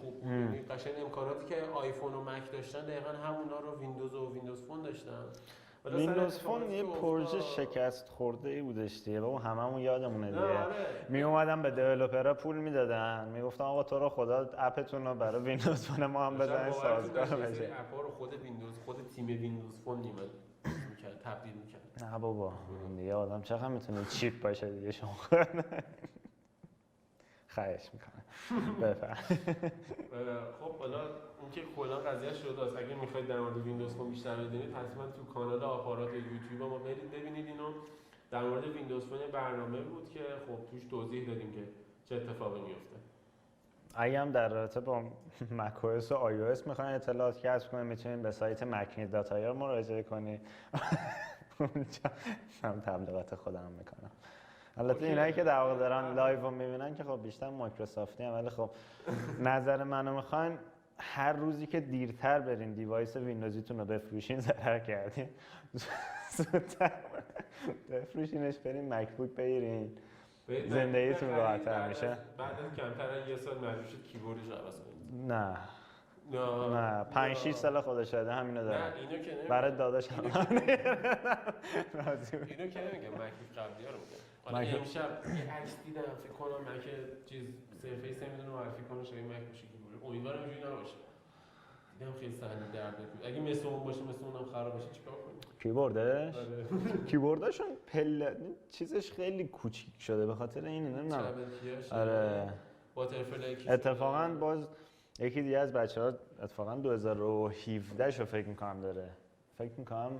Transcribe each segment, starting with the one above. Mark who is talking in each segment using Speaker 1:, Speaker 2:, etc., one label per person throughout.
Speaker 1: خوب بود. یعنی قشنگ امکاناتی که آیفون و مک داشتن دقیقاً همونا رو ویندوز و ویندوز فون داشتن.
Speaker 2: ویندوز فون یه پروژه شکست خورده ای بودش دیگه، بابا هممون یادمونه دیگه.
Speaker 1: آره.
Speaker 2: می اومدن به دیولپرها پول میدادن، میگفتن آقا تو رو خدا اپتون رو برای ویندوز فون ما هم بزنید سازگار بشه.
Speaker 1: اپا رو خود ویندوز، خود تیم ویندوز فون میکرد، تبدیل میکرد.
Speaker 2: نه بابا دیگه آدم چقدر میتونه چیپ باشه دیگه شما. خواهش میکنم بفرم.
Speaker 1: خب حالا اینکه کلا قضیه شده است، اگه میخواید در مورد ویندوز فون بیشتر بدونید حتما تو کانال آپارات یوتیوب ما برید ببینید اینو. در مورد ویندوز فون برنامه بود که خب توش توضیح دادیم که چه اتفاقی میفته.
Speaker 2: اگه هم در رابطه با مک او اس و آی او اس میخواین اطلاعات کسب کنید میتونید به سایت مکنید داتایر مراجعه کنید. اونجا هم تبلیغات خودم میکنم. البته اینایی که در واقع دارن لایو رو میبینن که خب بیشتر مایکروسافتی هم، ولی خب نظر منو میخواین هر روزی که دیرتر برین دیوایس ویندوزیتون رو بفروشین ضرر کردین. زودتر بفروشینش برین مکبوک بگیرین زندگیتون راحت‌تر میشه.
Speaker 1: بعد از کمتر از یه سال مجبور شد کیبوردش عوض کنید.
Speaker 2: نه 5-6 سال خودش شده همینو داره.
Speaker 1: نه اینو که نمیگم.
Speaker 2: برای داداش هم
Speaker 1: اینو که نمیگم، مکبوک قبلی‌ها رو میگم. حالا امشب یه عکس دیدم فکر کنم مک چیز سرفیس نمیدونه معرفی کنه شبیه مک باشه کیبورد. امیدوارم اینجوری نباشه. دیدم خیلی صحنه درد می‌کنه. اگه مثل اون باشه، مثل اونم خراب بشه چیکار کنیم؟
Speaker 2: کیبوردش؟ کیبوردشون چیزش خیلی کوچیک شده به خاطر این نمیدونم. آره.
Speaker 1: واترفلای
Speaker 2: اتفاقاً باز یکی دیگه از بچه‌ها اتفاقاً 2017 شو فکر می‌کنم داره. فکر می‌کنم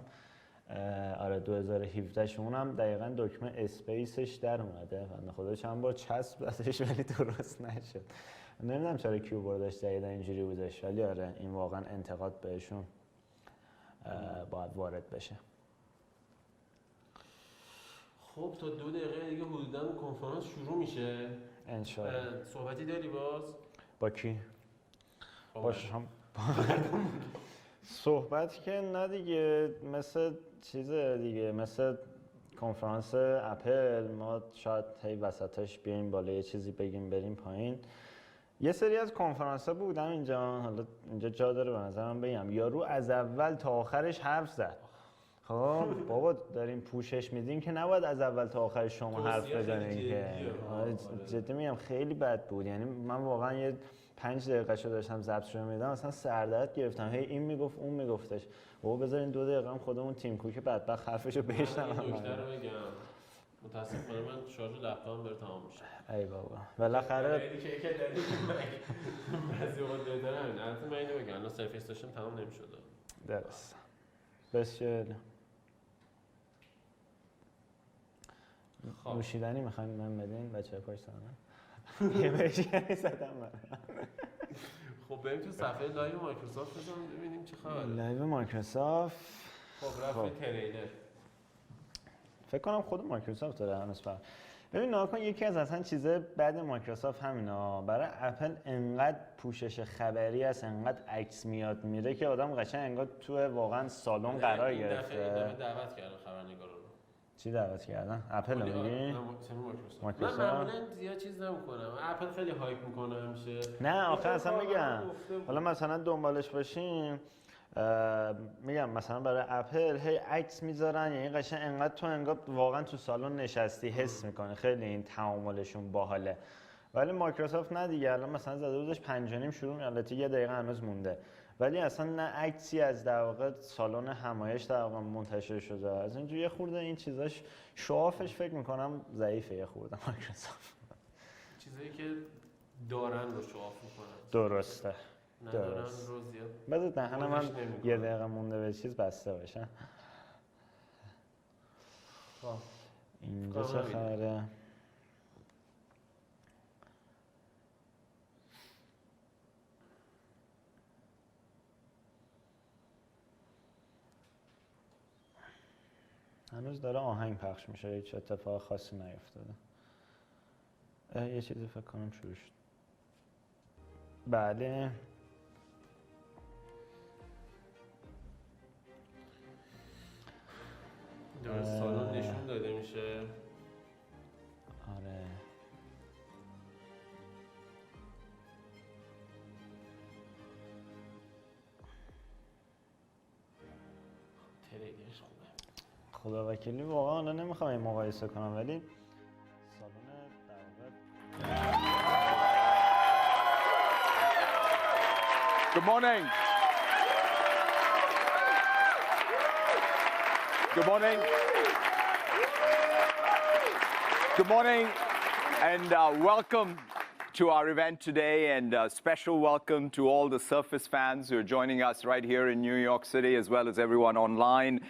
Speaker 2: آره 2017 شون هم دقیقاً دکمه اسپیسش در اومده. بنده خدا چند بار چسب زدش ولی درست نشد. نمیدونم چرا کیبوردش جدیدا اینجوری بودش، ولی آره این واقعاً انتقاد بهشون باید وارد بشه.
Speaker 1: خب تا 2 دقیقه دیگه حدوداً کنفرانس شروع میشه.
Speaker 2: انشالله.
Speaker 1: صحبتی داری باز؟
Speaker 2: با کی؟ باشه هم صحبت که نه دیگه، مثل چیز دیگه، مثل کنفرانس اپل ما شاید هی وسطش بیایم بالا یه چیزی بگیم بریم پایین. یه سری از کنفرانس‌ها بودم اینجا، حالا اینجا جا داره به نظرم بگم، یارو از اول تا آخرش حرف زد. خب بابا داریم پوشش میدیم که نباید از اول تا آخر شما حرف بزنین که. جدی میگم خیلی بد بود. یعنی من واقعا یه 5 دقیقه شو داشتم ضبط شده میدم مثلا سردرد گرفتم، هی این میگفت اون میگفتش. بابا بذارین 2 دقیقه هم خودمون تیم کوک بدبخت حرفشو بشنوم.
Speaker 1: من نکته رو بگم، متاسفانه من شارژ لپتاپم بره تمام میشه.
Speaker 2: ای بابا بالاخره
Speaker 1: یعنی که یک دلیلی بعضی وقت بهتره همین. البته من اینو بگم الان سرفیس داشتم تمام نمیشد.
Speaker 2: درست. بسیار نوشیدنی میخواین من بدین بچه‌ها پشت سرم؟ یه بشکنی زدم من.
Speaker 1: خب بریم تو صفحه لایو مایکروسافت ببینیم چه خبره.
Speaker 2: لایو مایکروسافت
Speaker 1: خب رفت تریلر.
Speaker 2: فکر کنم خود مایکروسافت داره هنوز فقط. ببین نگاه کن، یکی از اصلا چیزای بد مایکروسافت همینا، برای اپل انقدر پوشش خبری است، انقدر عکس میاد میره که آدم قشنگ انگار تو واقعا سالن قرار گرفته.
Speaker 1: این دفعه دعوت کردن خبرنگارا رو.
Speaker 2: چی دعوت کردن؟ اپل میگی؟
Speaker 1: مایکروسافت. من معمولا زیاد چیز نمی‌کنم. اپل خیلی هایپ میکنه همیشه.
Speaker 2: نه آخه اصلا میگم حالا مثلا دنبالش باشیم، میگم مثلا برای اپل هی عکس میذارن، یعنی قشنگ انقدر تو انگار واقعا تو سالن نشستی حس میکنه، خیلی این تعاملشون باحاله. ولی مایکروسافت نه دیگه، الان مثلا زده بودش 5:30 شروع میشه، البته یه دقیقه هنوز مونده، ولی اصلا نه عکسی از در واقع سالن همایش در واقع منتشر شده. از اینجوری یه خورده این چیزاش شوافش فکر میکنم ضعیفه یه خورده مایکروسافت.
Speaker 1: چیزایی که دارن رو شواف میکنن.
Speaker 2: درسته.
Speaker 1: ندارن رو زیاد.
Speaker 2: بذار دهنم من یه دقیقه مونده به چیز بسته باشه. اینجا چه خبره؟ هنوز داره آهنگ پخش میشه، هیچ اتفاق خاصی نیفتاده. یه چیزی فکر کنم شروع شد. بله
Speaker 1: داره سالن نشون داده میشه.
Speaker 2: آره
Speaker 1: تریدش خوبه.
Speaker 2: خدا وکیلی واقعا الان نمیخوام این مقایسه کنم ولی سالن در واقع
Speaker 3: Good morning. Good morning. Good morning, and welcome to our event today, and a special welcome to all the Surface fans who are joining us right here in New York City, as well as everyone online.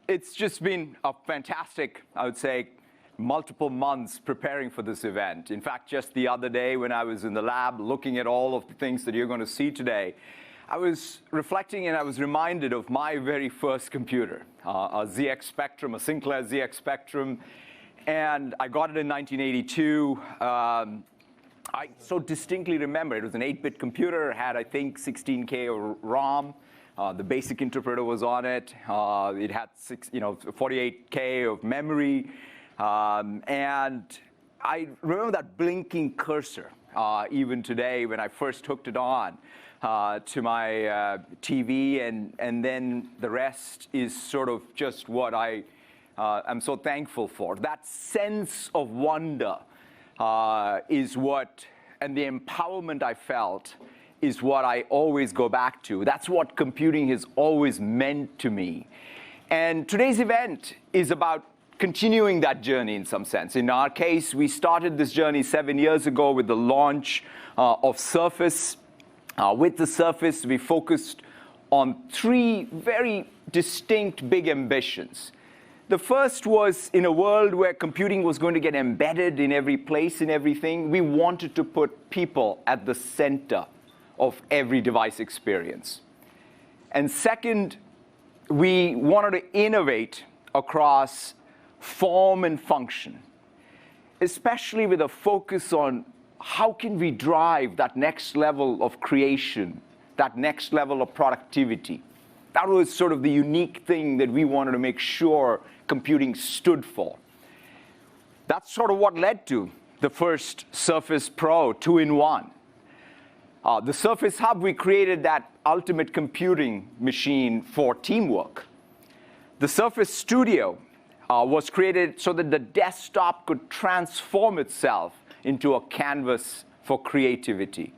Speaker 3: It's just been a fantastic, I would say, multiple months preparing for this event. In fact, just the other day when I was in the lab looking at all of the things that you're going to see today, I was reflecting and I was reminded of my very first computer, a ZX Spectrum, a Sinclair ZX Spectrum, and I got it in 1982. I so distinctly remember it was an 8-bit computer, had I think 16K of ROM. The basic interpreter was on it. It had 48K of memory. And I remember that blinking cursor, even today when I first hooked it on to my TV, and then the rest is sort of just what I am so thankful for. That sense of wonder is what, and the empowerment I felt is what I always go back to. That's what computing has always meant to me. And today's event is about continuing that journey in some sense. In our case, we started this journey 7 years ago with the launch of Surface. With the Surface, we focused on 3 very distinct big ambitions. The first was, in a world where computing was going to get embedded in every place, in everything, we wanted to put people at the center of every device experience. And second, we wanted to innovate across form and function, especially with a focus on how can we drive that next level of creation, that next level of productivity. That was sort of the unique thing that we wanted to make sure computing stood for. That's sort of what led to the first Surface Pro 2-in-1. The Surface Hub, we created that ultimate computing machine for teamwork. The Surface Studio was created so that the desktop could transform itself into a canvas for creativity.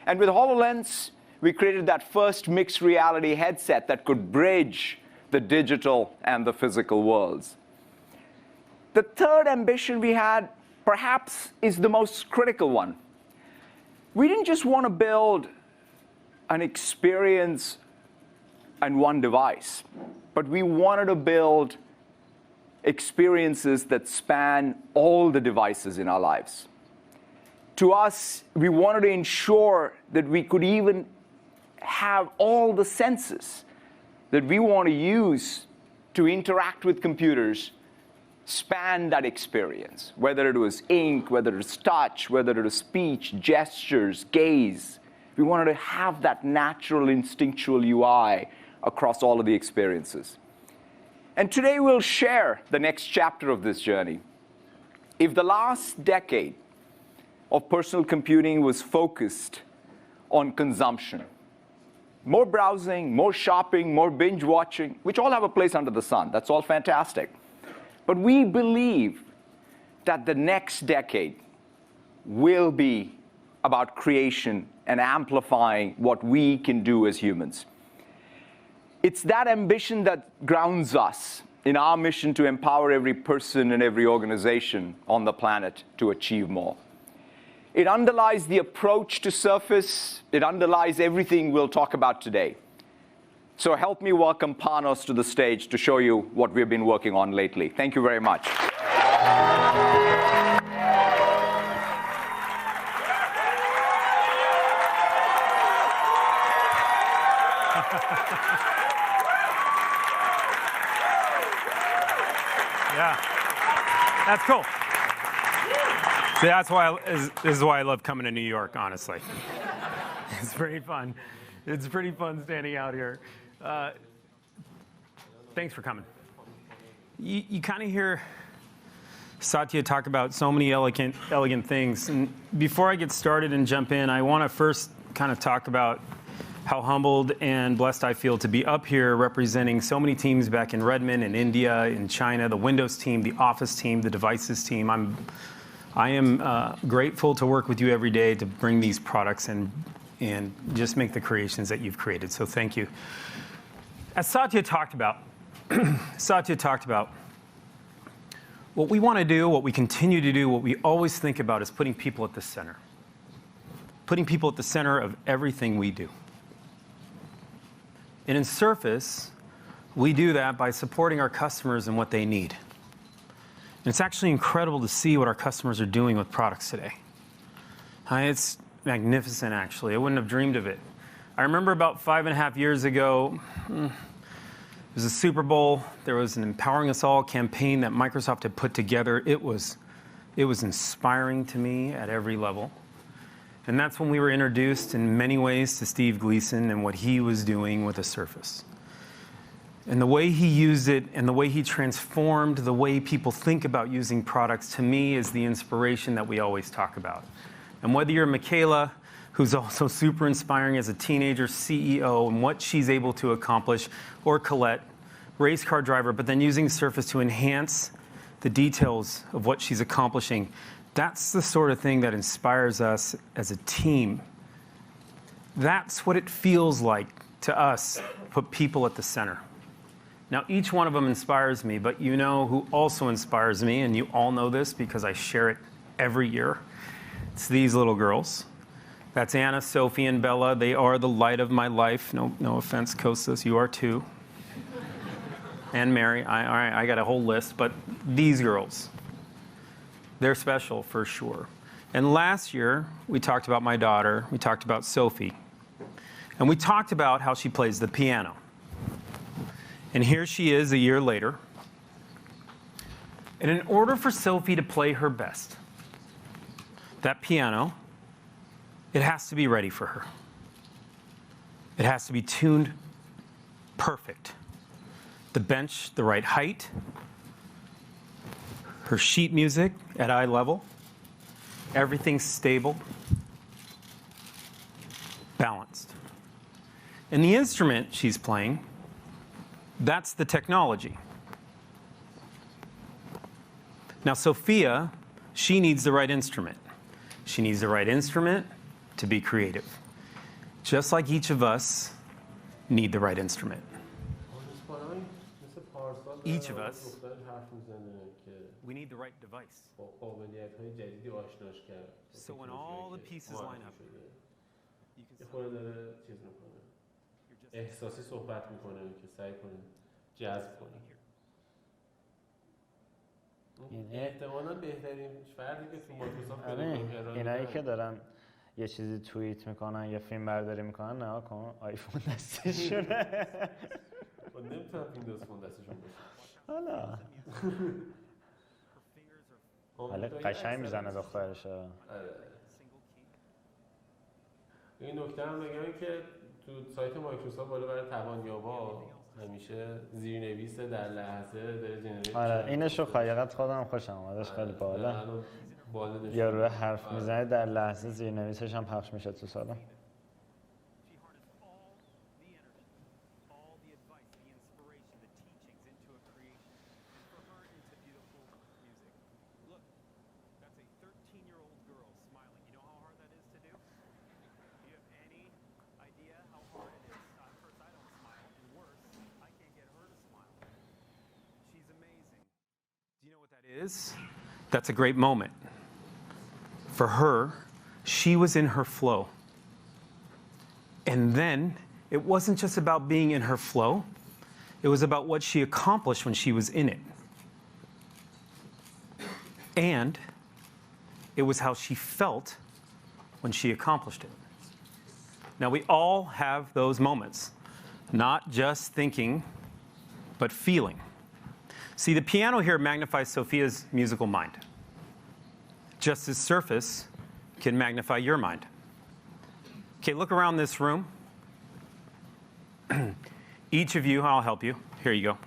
Speaker 3: And with HoloLens, we created that first mixed reality headset that could bridge the digital and the physical worlds. The third ambition we had, perhaps, is the most critical one. We didn't just want to build an experience and one device, but we wanted to build experiences that span all the devices in our lives. To us, we wanted to ensure that we could even have all the senses that we want to use to interact with computers span that experience, whether it was ink, whether it was touch, whether it was speech, gestures, gaze. We wanted to have that natural instinctual UI across all of the experiences. And today we'll share the next chapter of this journey. If the last decade of personal computing was focused on consumption, more browsing, more shopping, more binge watching, which all have a place under the sun, that's all fantastic. But we believe that the next decade will be about creation and amplifying what we can do as humans. It's that ambition that grounds us in our mission to empower every person and every organization on the planet to achieve more. It underlies the approach to Surface. It underlies everything we'll talk about today. So help me welcome Panos to the stage to show you what we've been working on lately. Thank you very much.
Speaker 4: Yeah, that's cool. See, that's why this is why I love coming to New York. Honestly, it's pretty fun. It's pretty fun standing out here. Thanks for coming. You kind of hear Satya talk about so many elegant things. And before I get started and jump in, I want to first kind of talk about how humbled and blessed I feel to be up here representing so many teams back in Redmond, in India, in China, the Windows team, the Office team, the devices team. I am grateful to work with you every day to bring these products and just make the creations that you've created. So thank you. As Satya talked about, what we want to do, what we continue to do, what we always think about is putting people at the center. Putting people at the center of everything we do. And in Surface, we do that by supporting our customers and what they need. And it's actually incredible to see what our customers are doing with products today. It's magnificent, actually. I wouldn't have dreamed of it. I remember about 5.5 years ago, it was a Super Bowl. There was an Empowering Us All campaign that Microsoft had put together. It was inspiring to me at every level. And that's when we were introduced in many ways to Steve Gleason and what he was doing with the Surface. And the way he used it and the way he transformed the way people think about using products, to me, is the inspiration that we always talk about. And whether you're Michaela, who's also super inspiring as a teenager CEO and what she's able to accomplish, or Colette, race car driver, but then using Surface to enhance the details of what she's accomplishing, that's the sort of thing that inspires us as a team. That's what it feels like to us, put people at the center. Now, each one of them inspires me, but you know who also inspires me, and you all know this because I share it every year. It's these little girls. That's Anna, Sophie, and Bella. They are the light of my life. No offense, Kostas, you are too. And Mary. All right, I got a whole list, but these girls, they're special for sure. And last year, we talked about my daughter. We talked about Sophie. And we talked about how she plays the piano. And here she is a year later. And in order for Sophie to play her best, that piano, it has to be ready for her. It has to be tuned perfect. The bench, the right height, her sheet music at eye level, everything stable, balanced. And the instrument she's playing, that's the technology. Now, Sophia, she needs the right instrument. She needs the right instrument to be creative. Just like each of us need the right instrument. Each of us, we need the right device. So when all the pieces line up, you can
Speaker 1: احساسی صحبت میکنه که سعی کنه جذب کنه. احتمالاً بهترین فردی که تو مایکروسافت
Speaker 2: اینایی که دارن یه چیزی توییت میکنن یا فیلم برداری میکنن، نه کن آیفون دستشونه.
Speaker 1: نمیتونم ویندوز فون دستشون باشه.
Speaker 2: حالا قشنگ میزنه دخترش.
Speaker 1: این نکته هم بگم که تو سایت مایکروسافت بالا برای توانیابا همیشه زیرنویس در لحظه داره جنریت.
Speaker 2: آره اینشو حقیقت خودم خوشم اومدش، خیلی بالا. یا روی حرف میزنه در لحظه زیرنویسش هم پخش میشه تو سالن.
Speaker 4: That's a great moment. For her, she was in her flow. And then it wasn't just about being in her flow, it was about what she accomplished when she was in it. And it was how she felt when she accomplished it. Now, we all have those moments, not just thinking, but feeling. See, the piano here magnifies Sophia's musical mind, just as Surface can magnify your mind. Okay, look around this room. Each of you, I'll help you. Here you go.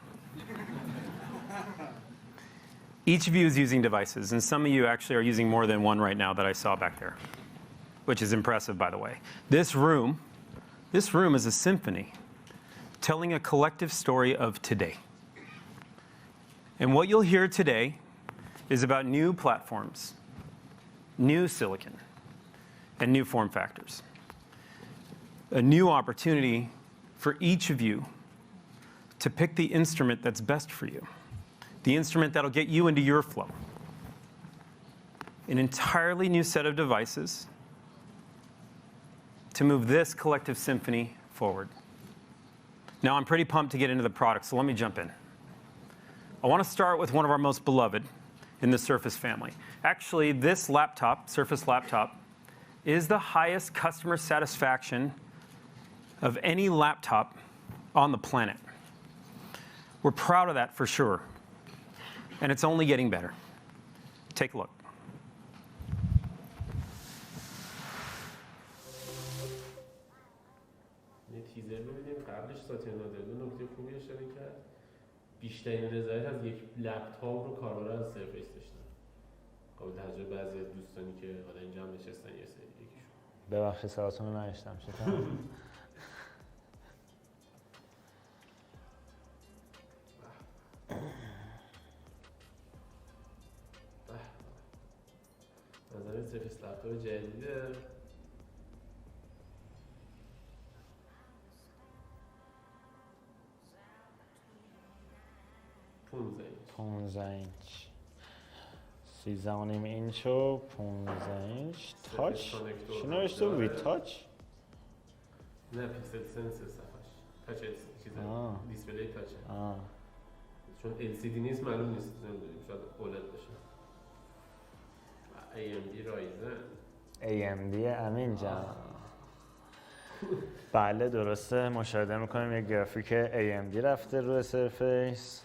Speaker 4: Each of you is using devices, and some of you actually are using more than one right now that I saw back there, which is impressive, by the way. This room This room is a symphony, telling a collective story of today. And what you'll hear today is about new platforms, new silicon, and new form factors. A new opportunity for each of you to pick the instrument that's best for you, the instrument that'll get you into your flow. An entirely new set of devices to move this collective symphony forward. Now, I'm pretty pumped to get into the product, so let me jump in. I want to start with one of our most beloved in the Surface family. Actually, this laptop, Surface laptop, is the highest customer satisfaction of any laptop on the planet. We're proud of that for sure, and it's only getting better. Take a look.
Speaker 1: یه تیزر ببینیم. قبلش ساتیا نادرلو نکته خوبی اشاره کرد. بیشترین رضایت از یک لپتاپ رو کاربرا از سرفیس داشتن. قابل تجربه بعضی از دوستانی که حالا اینجا هم نشستن یه سری یکیشون.
Speaker 2: ببخشید صداتون رو نشتم شد.
Speaker 1: نظر سرفیس لپتاپ جدیده.
Speaker 2: 15 اینچ 13.5 اینچ و 15 اینچ تاچ چی نوشته بود؟ تاچ؟
Speaker 1: نه پیکسل سنس صفحش تاچ چیزه دیسپلی تاچه چون LCD نیست معلوم نیست نمیدونیم شاید اولد باشه AMD رایزن
Speaker 2: AMD امین جان بله درسته مشاهده میکنیم یک گرافیک AMD رفته روی سرفیس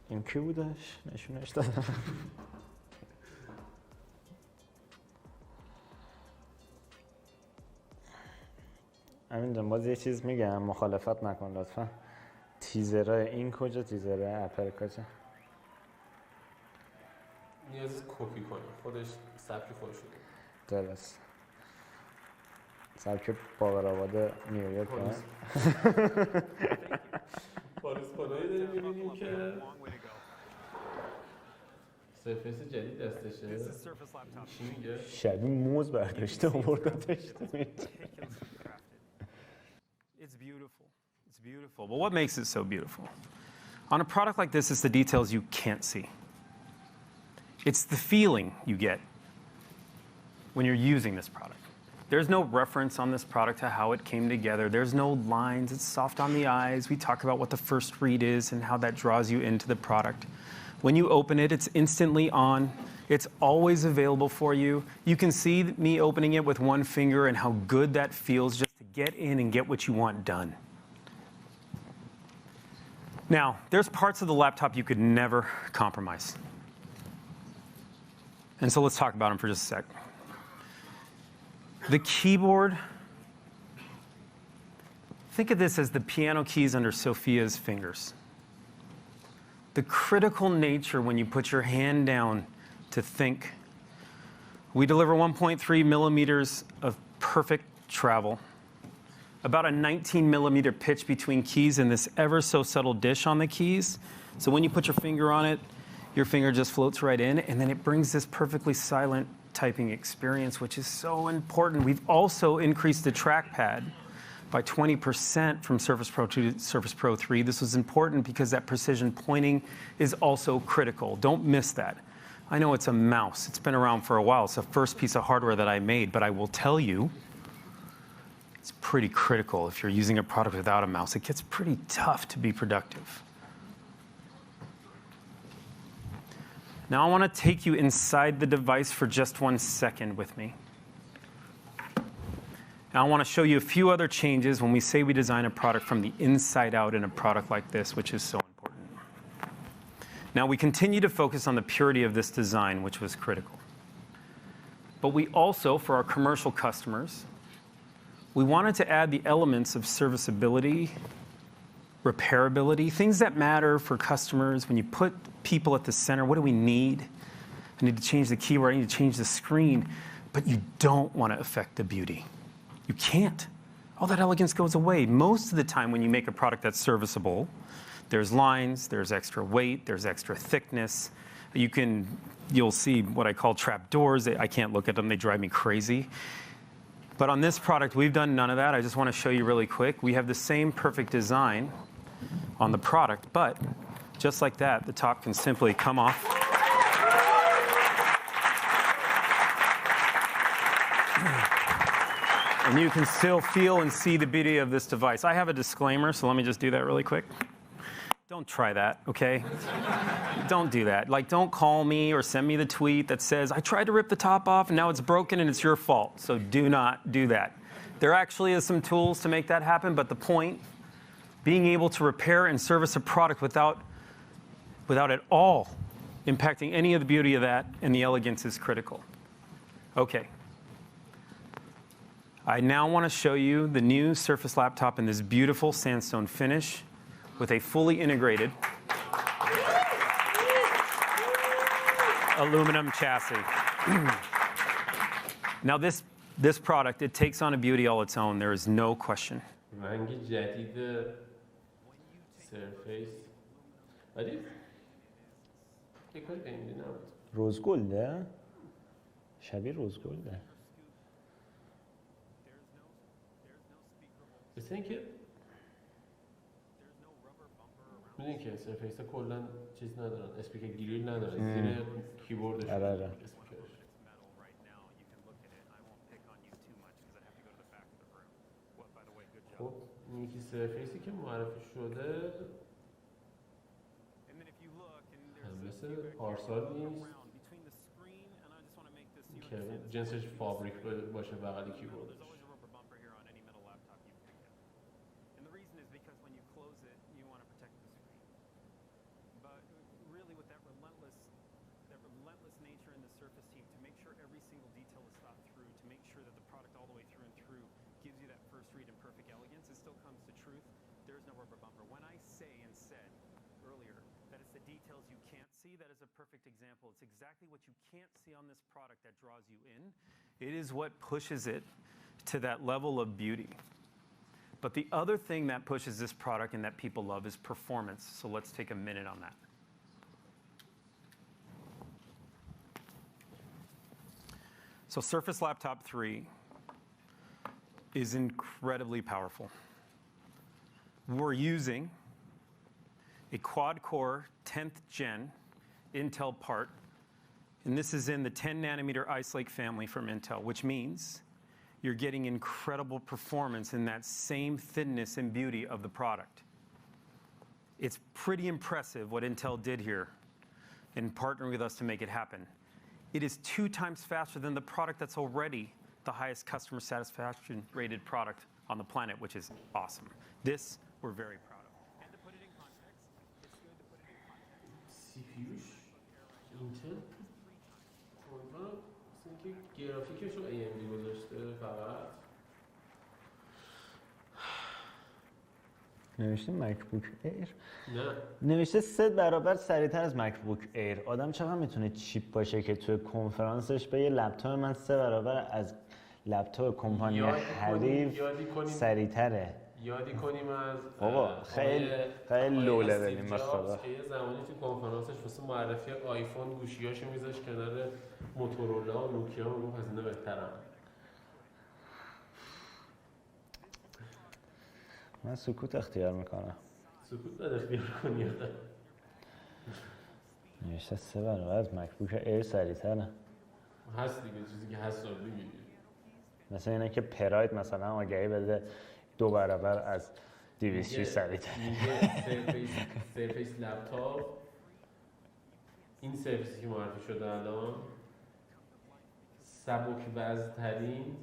Speaker 2: این کی بودش؟ نشونش دادم امین جان باز یه چیز میگم مخالفت نکن لطفا تیزرهای این کجا تیزرهای اپل کجا؟
Speaker 1: نیاز کپی کنه خودش سبک خودش شده
Speaker 2: درست سبک باقرآباد نیویورک
Speaker 1: پاریس کنایی داریم میبینیم که سرفیس جدید دستشه چی میگه؟
Speaker 2: شبیه موز برداشته آوردتش
Speaker 4: It's beautiful. It's beautiful. But what makes it so beautiful? On a product like this, it's the details you can't see. It's the feeling you get when you're using this product. There's no reference on this product to how it came together. There's no lines. It's soft on the eyes. We talk about what the first read is and how that draws you into the product. When you open it, it's instantly on. It's always available for you. You can see me opening it with one finger and how good that feels just to get in and get what you want done. Now, there's parts of the laptop you could never compromise. And so let's talk about them for just a sec. The keyboard, think of this as the piano keys under Sophia's fingers. The critical nature when you put your hand down to think. We deliver 1.3 millimeters of perfect travel, about a 19 millimeter pitch between keys and this ever so subtle dish on the keys. So when you put your finger on it, your finger just floats right in, and then it brings this perfectly silent typing experience, which is so important. We've also increased the trackpad by 20% from Surface Pro 2 to Surface Pro 3. This was important because that precision pointing is also critical. Don't miss that. I know it's a mouse. It's been around for a while. It's the first piece of hardware that I made, but I will tell you, it's pretty critical if you're using a product without a mouse. It gets pretty tough to be productive. Now I want to take you inside the device for just 1 second with me. Now I want to show you a few other changes when we say we design a product from the inside out in a product like this, which is so important. Now we continue to focus on the purity of this design, which was critical. But we also, for our commercial customers, we wanted to add the elements of serviceability, repairability, things that matter for customers. When you put people at the center, what do we need? I need to change the keyboard, I need to change the screen. but you don't want to affect the beauty. You can't. All that elegance goes away. Most of the time when you make a product that's serviceable, there's lines, there's extra weight, there's extra thickness. You'll see what I call trap doors. I can't look at them, they drive me crazy. But on this product, we've done none of that. I just want to show you really quick. We have the same perfect design on the product, but just like that, the top can simply come off. And you can still feel and see the beauty of this device. I have a disclaimer, so let me just do that really quick. Don't try that, okay? Don't do that. Like, don't call me or send me the tweet that says, I tried to rip the top off and now it's broken and it's your fault. So do not do that. There actually is some tools to make that happen, but the point, being able to repair and service a product without at all impacting any of the beauty of that and the elegance is critical. Okay. I now want to show you the new Surface laptop in this beautiful sandstone finish with a fully integrated aluminum chassis. Now this product, it takes on a beauty all its own. There is no question.
Speaker 1: رنگ جدید سرفیس ولی یک کاری اینجوری نبود.
Speaker 2: روزگلده؟ شبیه روزگلده.
Speaker 1: مثل اینکه میدونی که سرفیس ها کلا چیز ندارن، اسپیکر گریل ندارن زیر کیبوردش.
Speaker 2: آره.
Speaker 1: خب یکی سرفیسی که معرفی شده مثل پارسال نیست که جنسش فابریک باشه بغل کیبوردش.
Speaker 4: That is a perfect example. It's exactly what you can't see on this product that draws you in. It is what pushes it to that level of beauty. But the other thing that pushes this product and that people love is performance. So let's take a minute on that. So Surface Laptop 3 is incredibly powerful. We're using a quad-core 10th gen Intel part, and this is in the 10 nanometer Ice Lake family from Intel, which means you're getting incredible performance in that same thinness and beauty of the product. It's pretty impressive what Intel did here in partnering with us to make it happen. It is 2 times faster than the product that's already the highest customer satisfaction rated product on the planet, which is awesome. This we're very proud of. And to put it in context, it's good to put it in context.
Speaker 1: CPUش اینتل امیدوارم مثل اینکه گرافیکش رو AMD گذاشته فقط.
Speaker 2: نوشته مکبوک ایر؟
Speaker 1: نه
Speaker 2: نوشته 3 برابر سریعتر از مکبوک ایر. آدم چقدر میتونه چیپ باشه که توی کنفرانسش به یه لپتاپ من 3 برابر از لپتاپ کمپانی حریف سریعتره.
Speaker 1: یادی کنیم از
Speaker 2: بابا خیلی لو لولیم بخدا
Speaker 1: که یه زمانی تو کنفرانسش واسه معرفی آیفون گوشیاشو میذاش کنار موتورولا و نوکیا و گفت از اینا بهترم.
Speaker 2: من سکوت اختیار میکنم.
Speaker 1: سکوت باید اختیار کنی.
Speaker 2: نوشته 3 برابر از مکبوک ایر سریعتره.
Speaker 1: هست دیگه چیزی که هست رو دیگه.
Speaker 2: مثلا اینه که پراید مثلا آگهی بده 2 برابر از 206 سریعتره.
Speaker 1: میگه سرفیس لپتاپ این سرفیسی که معرفی شده الان سبک وزن‌ترین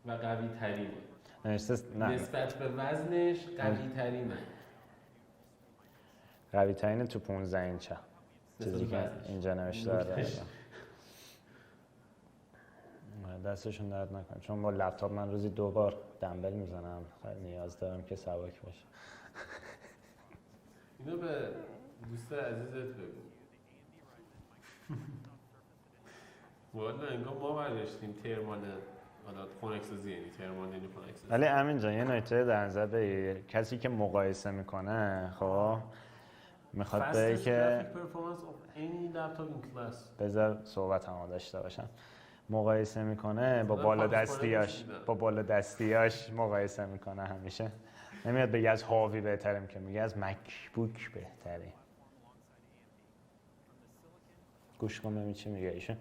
Speaker 1: و قوی ترینه. نسبت به وزنش قوی ترینه.
Speaker 2: قوی ترینه تو 15 اینچه. چیزی که اینجا نوشته داره. دستشون درد نکنه چون با لپتاپ من روزی 2 بار دمبل میزنم. خیلی نیاز دارم که سبک باشه.
Speaker 1: اینو به دوست عزیزت بگو. والا انگار ما برداشتیم ترمان حالا خونکسازی، یعنی ترمان یعنی خونکسازی.
Speaker 2: ولی امین جان یه نکته در نظر بگیر، کسی که مقایسه میکنه خب میخواد بگه که بذار صحبت هم داشته باشم، مقایسه میکنه با بالا دستیاش مقایسه میکنه، همیشه نمیاد بگه از هاوی بهتریم، که میگه از مکبوک بهتره. گوش کن ببین چی میگه ایشون.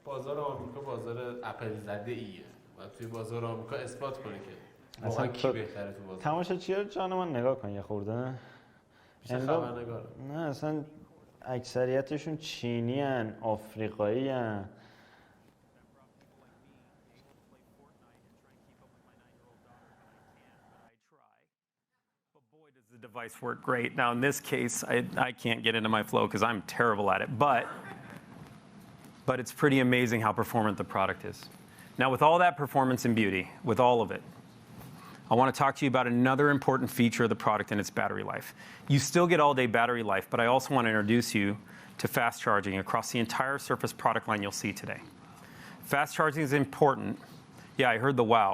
Speaker 1: بازار آمریکا بازار اپل زده ایه و توی بازار آمریکا اثبات کنه که
Speaker 2: اصلا
Speaker 1: کی بهتره تو بازار.
Speaker 2: تماشاچی‌ها رو جان من نگاه کن یه خورده.
Speaker 1: بیشتر خبرنگار.
Speaker 2: نه اصلا اکثریتشون چینی ان، آفریقایی ان.
Speaker 4: The device worked great. Now in this case, I can't get into my flow because I'm terrible at it, but it's pretty amazing how performant the product is. Now with all that performance and beauty, with all of it, I want to talk to you about another important feature of the product and its battery life. You still get all-day battery life, but I also want to introduce you to fast charging across the entire Surface product line you'll see today. Fast charging is important. Yeah, I heard the wow.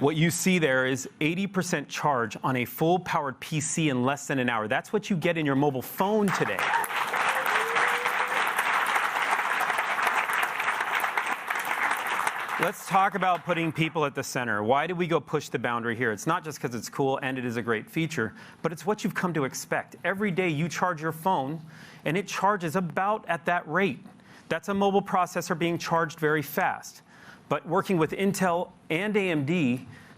Speaker 4: What you see there is 80% charge on a full-powered PC in less than an hour. That's what you get in your mobile phone today. Let's talk about putting people at the center. Why did we go push the boundary here? It's not just because it's cool and it is a great feature, but it's what you've come to expect. Every day you charge your phone, and it charges about at that rate. That's a mobile processor being charged very fast. But working with Intel and AMD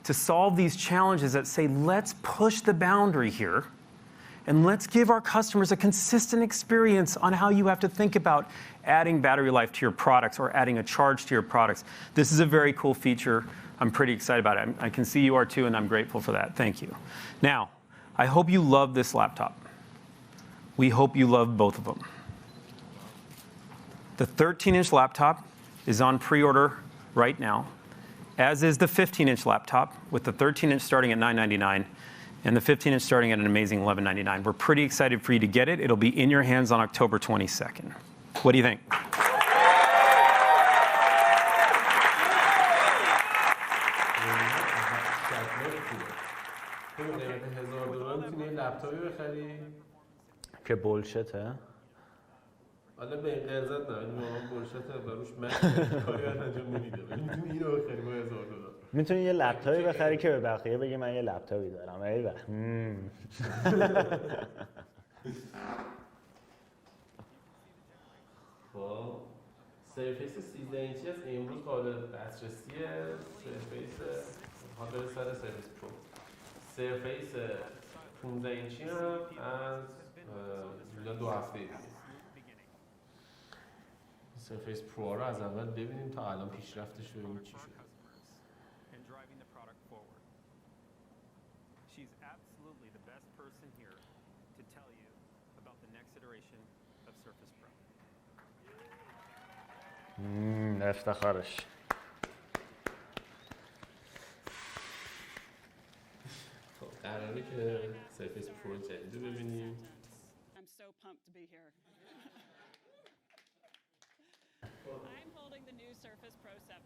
Speaker 4: to solve these challenges that say, let's push the boundary here, and let's give our customers a consistent experience on how you have to think about adding battery life to your products or adding a charge to your products. This is a very cool feature. I'm pretty excited about it. I can see you are too, and I'm grateful for that. Thank you. Now, I hope you love this laptop. We hope you love both of them. The 13-inch laptop is on pre-order right now, as is the 15-inch laptop, with the 13-inch starting at $999 and the 15-inch starting at an amazing $1199. We're pretty excited for you to get it. It'll be in your hands on October 22nd. What do you think?
Speaker 2: که بولشته.
Speaker 1: حالا به این قرضت نه، این واقعا بولشته و روش من کاری انجام نمیده. ولی میتونی اینو بخری با $1000.
Speaker 2: میتونی یه لپتاپی بخری که به بقیه بگی من یه لپتاپی دارم. ایوه.
Speaker 1: خب سرفیس 13 اینچی از امروز قابل دسترسیه. سرفیس حاضر سر سرفیس پرو. سرفیس 15 اینچی هم از حدود 2 هفته دیگه. سرفیس پرو رو از اول ببینیم تا الان پیشرفتش رو ببینیم چی شده.
Speaker 2: افتخارش.
Speaker 1: خب قراره که سرفیس پرو جدید رو ببینیم.
Speaker 5: I'm so pumped to be here. I'm holding the new Surface Pro 7,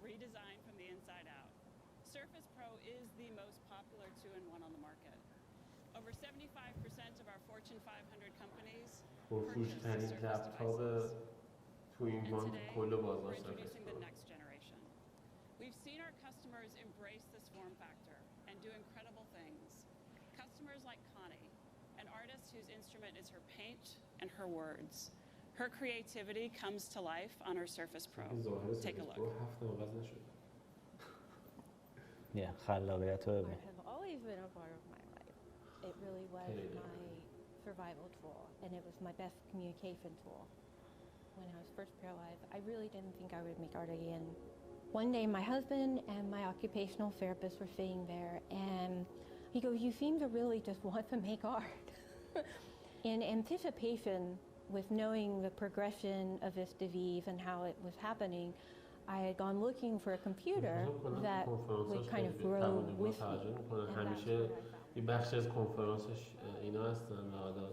Speaker 5: redesigned from the inside out. Surface Pro is the most popular 2-in-1 on the market. Over 75% of our Fortune 500 companies purchase the Surface devices. And today, we're introducing the next generation. We've seen our customers embrace this form factor and do incredible things. Customers like Connie, an artist whose instrument is her paint and her words. Her creativity comes to life on her Surface Pro. Take a look.
Speaker 2: Yeah, خلاقیت رو ببین.
Speaker 6: Art has always been a part of my life. It really was my survival tool, and it was my best communication tool. When I was first paralyzed, I really didn't think I would make art again. One day, my husband and my occupational therapist were sitting there, and he goes, "You seem to really just want to make art." In anticipation, with knowing the progression of this disease and how it was happening, I had gone looking for a computer that would kind of grow with me.
Speaker 1: همیشه یه بخشی از کنفرانسش اینا هستن و حالا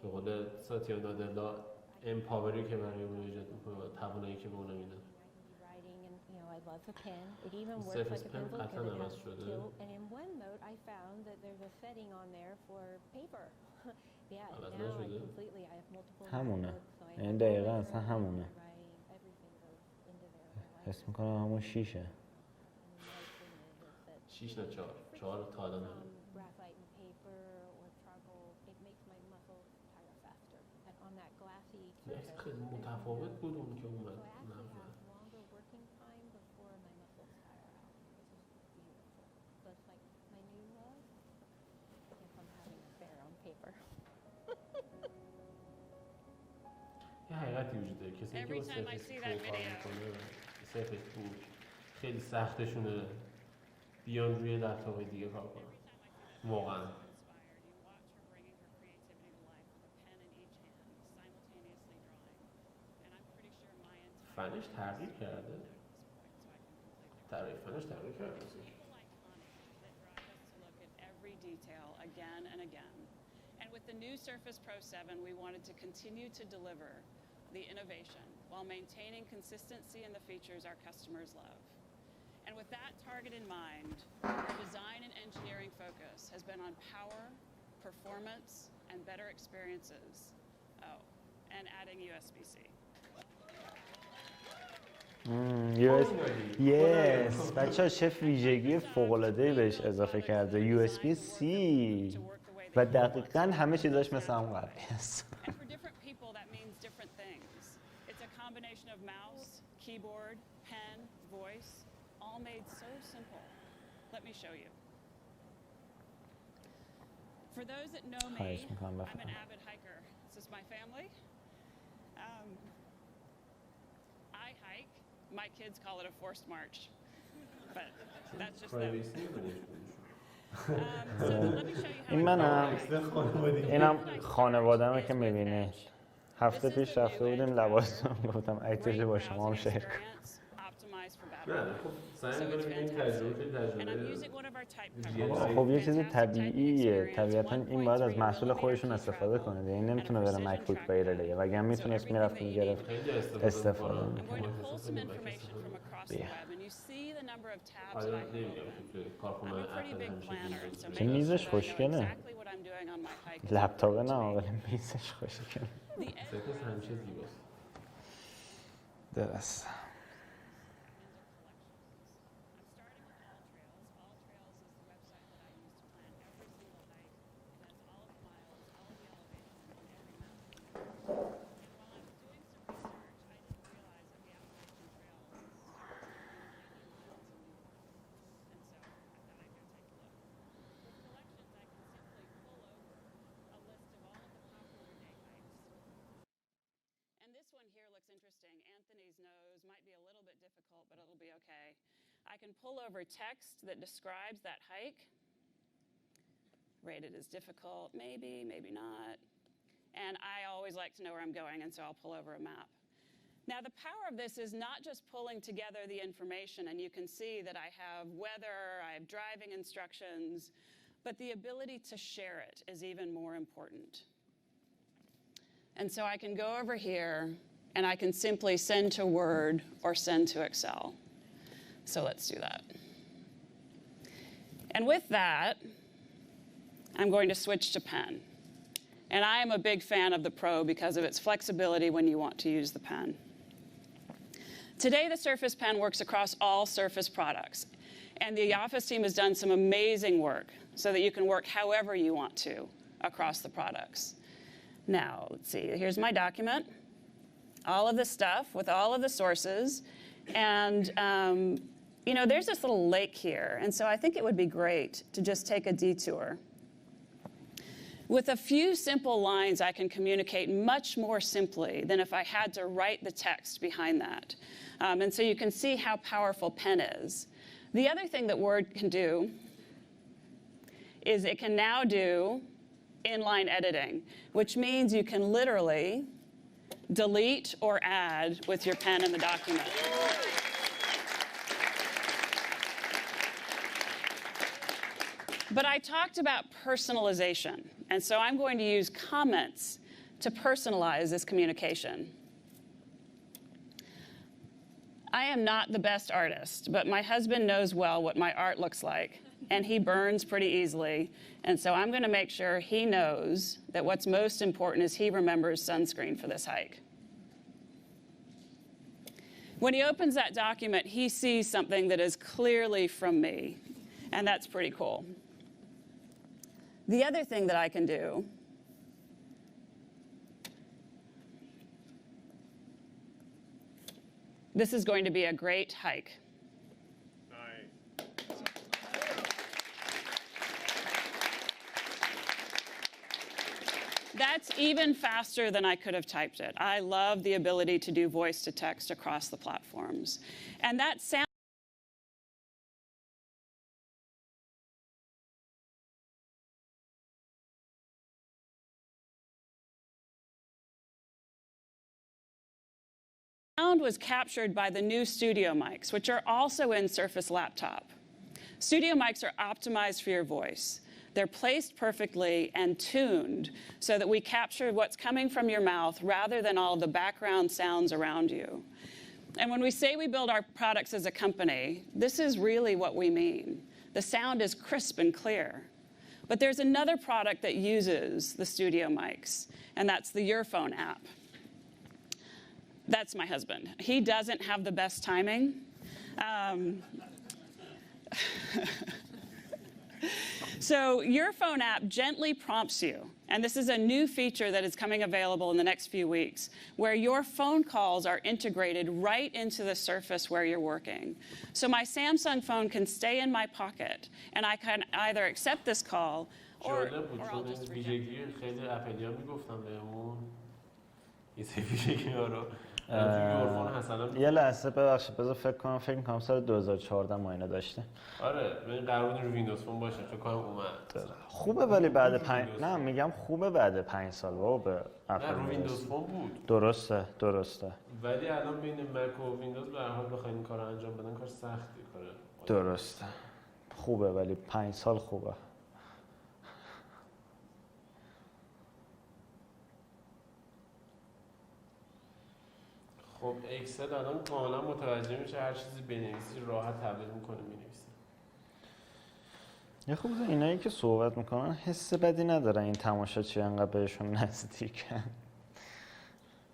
Speaker 1: به قول ساتیا نادلا امپاوری که برای اون ایجاد میکنه و توانایی که به اون میده.
Speaker 6: I love the pen. It even works
Speaker 1: Surface
Speaker 6: like a
Speaker 1: pen
Speaker 6: pencil
Speaker 1: قطعا
Speaker 6: because it
Speaker 1: عوض
Speaker 6: has
Speaker 1: شده.
Speaker 6: tilt. And in one mode, I found that there's a setting on there for paper. Yeah,
Speaker 1: عوض
Speaker 6: now I
Speaker 1: نشده.
Speaker 6: completely, I have multiple
Speaker 2: همونه.
Speaker 6: notebooks, so I
Speaker 2: یعنی
Speaker 6: have
Speaker 2: دقیقاً
Speaker 6: all my
Speaker 2: اصلا
Speaker 6: journals,
Speaker 2: همونه.
Speaker 6: my writing, everything goes into there.
Speaker 2: حس میکنم همون 6.
Speaker 6: And the nice thing is that
Speaker 1: 6 نه 4 تا الان
Speaker 6: from graphite and paper or charcoal, it makes my muscles tire faster. And on that glassy surface,
Speaker 1: خیلی متفاوت بود اون که اومد.
Speaker 6: so I actually have longer working time before my muscles tire out, which is beautiful. So it's like my new love, if I'm having a fair on paper.
Speaker 1: یه حقیقتی وجود داره کسی که با سرفیس کار میکنه سرفیس بوک خیلی سختشونه بیان روی لپتاپ دیگه کار کنن واقعا. فنش تغییر کرده. فنش تغییر کرده.
Speaker 5: Again and again. And with the new Surface Pro 7, we wanted to continue to deliver the innovation while maintaining consistency in the features our customers love. And with that target in mind, our design and engineering focus has been on power, performance, and better experiences. Oh, and adding USB-C.
Speaker 2: Yes. بچه‌ها چه ویژگی فوق‌العاده‌ای بهش اضافه کرده USB-C و دقیقاً همه چیزاش مثل همون قبلی است.
Speaker 5: And for different people that means different things. It's a combination of mouse, keyboard, pen, voice, all made so simple. Let me show you. For those that know me, I'm an avid hiker. This is my family. I hike. My kids call it a forced march, but that's just them. So let me show you how
Speaker 2: این منم اینم خانواده‌مه که می‌بینید. هفته پیش رفته بودیم لوازم گفتم اگه با شما هم شیر کنم. خب یه چیز طبیعیه. طبیعتاً این باید از محصول خودشون استفاده کنه. یعنی نمیتونه بره مکبوک بگیره دیگه. وگرنه میتونست میرفت میگرفت استفاده میکنه. که میزش خوشگله. لپتاپ نه ولی میزش خوشگله. درست.
Speaker 5: I can pull over text that describes that hike. Rated as difficult, maybe, maybe not. And I always like to know where I'm going, and so I'll pull over a map. Now, the power of this is not just pulling together the information, and you can see that I have weather, I have driving instructions, but the ability to share it is even more important. And so I can go over here, and I can simply send to Word or send to Excel. So let's do that. And with that, I'm going to switch to pen. And I am a big fan of the Pro because of its flexibility when you want to use the pen. Today, the Surface Pen works across all Surface products. And the Office team has done some amazing work so that you can work however you want to across the products. Now, let's see, here's my document. All of the stuff with all of the sources. And, you know, there's this little lake here. And so I think it would be great to just take a detour. With a few simple lines, I can communicate much more simply than if I had to write the text behind that. And so you can see how powerful pen is. The other thing that Word can do is it can now do inline editing, which means you can literally delete or add with your pen in the document. But I talked about personalization, and so I'm going to use comments to personalize this communication. I am not the best artist, but my husband knows well what my art looks like, and he burns pretty easily. And so I'm going to make sure he knows that what's most important is he remembers sunscreen for this hike. When he opens that document, he sees something that is clearly from me, and that's pretty cool. The other thing that I can do this is going to be a great hike.
Speaker 1: Nice.
Speaker 5: That's even faster than I could have typed it. I love the ability to do voice to text across the platforms. And that sound was captured by the new studio mics, which are also in Surface Laptop. Studio mics are optimized for your voice. They're placed perfectly and tuned so that we capture what's coming from your mouth rather than all the background sounds around you. And when we say we build our products as a company, this is really what we mean. The sound is crisp and clear. But there's another product that uses the studio mics, and that's the Earphone app. That's my husband. He doesn't have the best timing. So your phone app gently prompts you, and this is a new feature that is coming available in the next few weeks, where your phone calls are integrated right into the surface where you're working. So my Samsung phone can stay in my pocket, and I can either accept this call or I'll just
Speaker 2: یه لحظه ببخشید بذار فکر کنم سال 2014 ما اینو داشتیم.
Speaker 1: آره این قرار بود رو ویندوز فون باشه فکر کنم اومد.
Speaker 2: خوبه ولی بعد نه میگم خوبه بعد 5 سال بابا به
Speaker 1: نه رو ویندوز فون بود.
Speaker 2: درسته
Speaker 1: ولی الان بین مک و ویندوز به هر حال بخواید این کارو انجام بدن کار سختی کاره.
Speaker 2: درسته خوبه ولی 5 سال خوبه.
Speaker 1: خب اکسل الان کاملا متوجه میشه هر چیزی بنویسی راحت تبدیل میکنه مینویسه.
Speaker 2: یه خوبه اینایی که صحبت میکنن حس بدی ندارن این تماشاچی انقدر بهشون نزدیکن.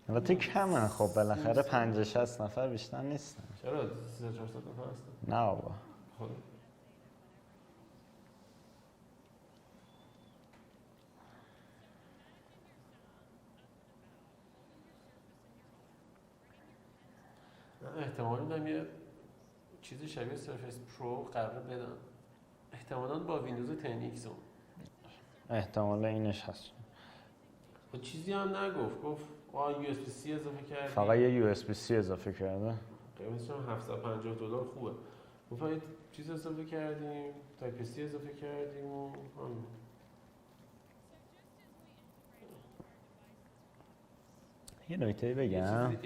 Speaker 2: البته کمن خب بالاخره 50-60 نفر بیشتر نیستن.
Speaker 1: چرا 300-400 نفر هستن؟
Speaker 2: نه بابا.
Speaker 1: خب احتمال میدم یه چیزی شبیه سرفیس پرو قرار بدن احتمالاً با ویندوز 10X
Speaker 2: احتمال اینش هست.
Speaker 1: چیزی هم نگفت گفت USB-C اضافه کردیم
Speaker 2: فقط یه USB-C اضافه کرده
Speaker 1: قیمتش هم $750 خوبه گفت چیز اضافه کردیم تایپ C اضافه کردیم و
Speaker 2: یه نکته بگم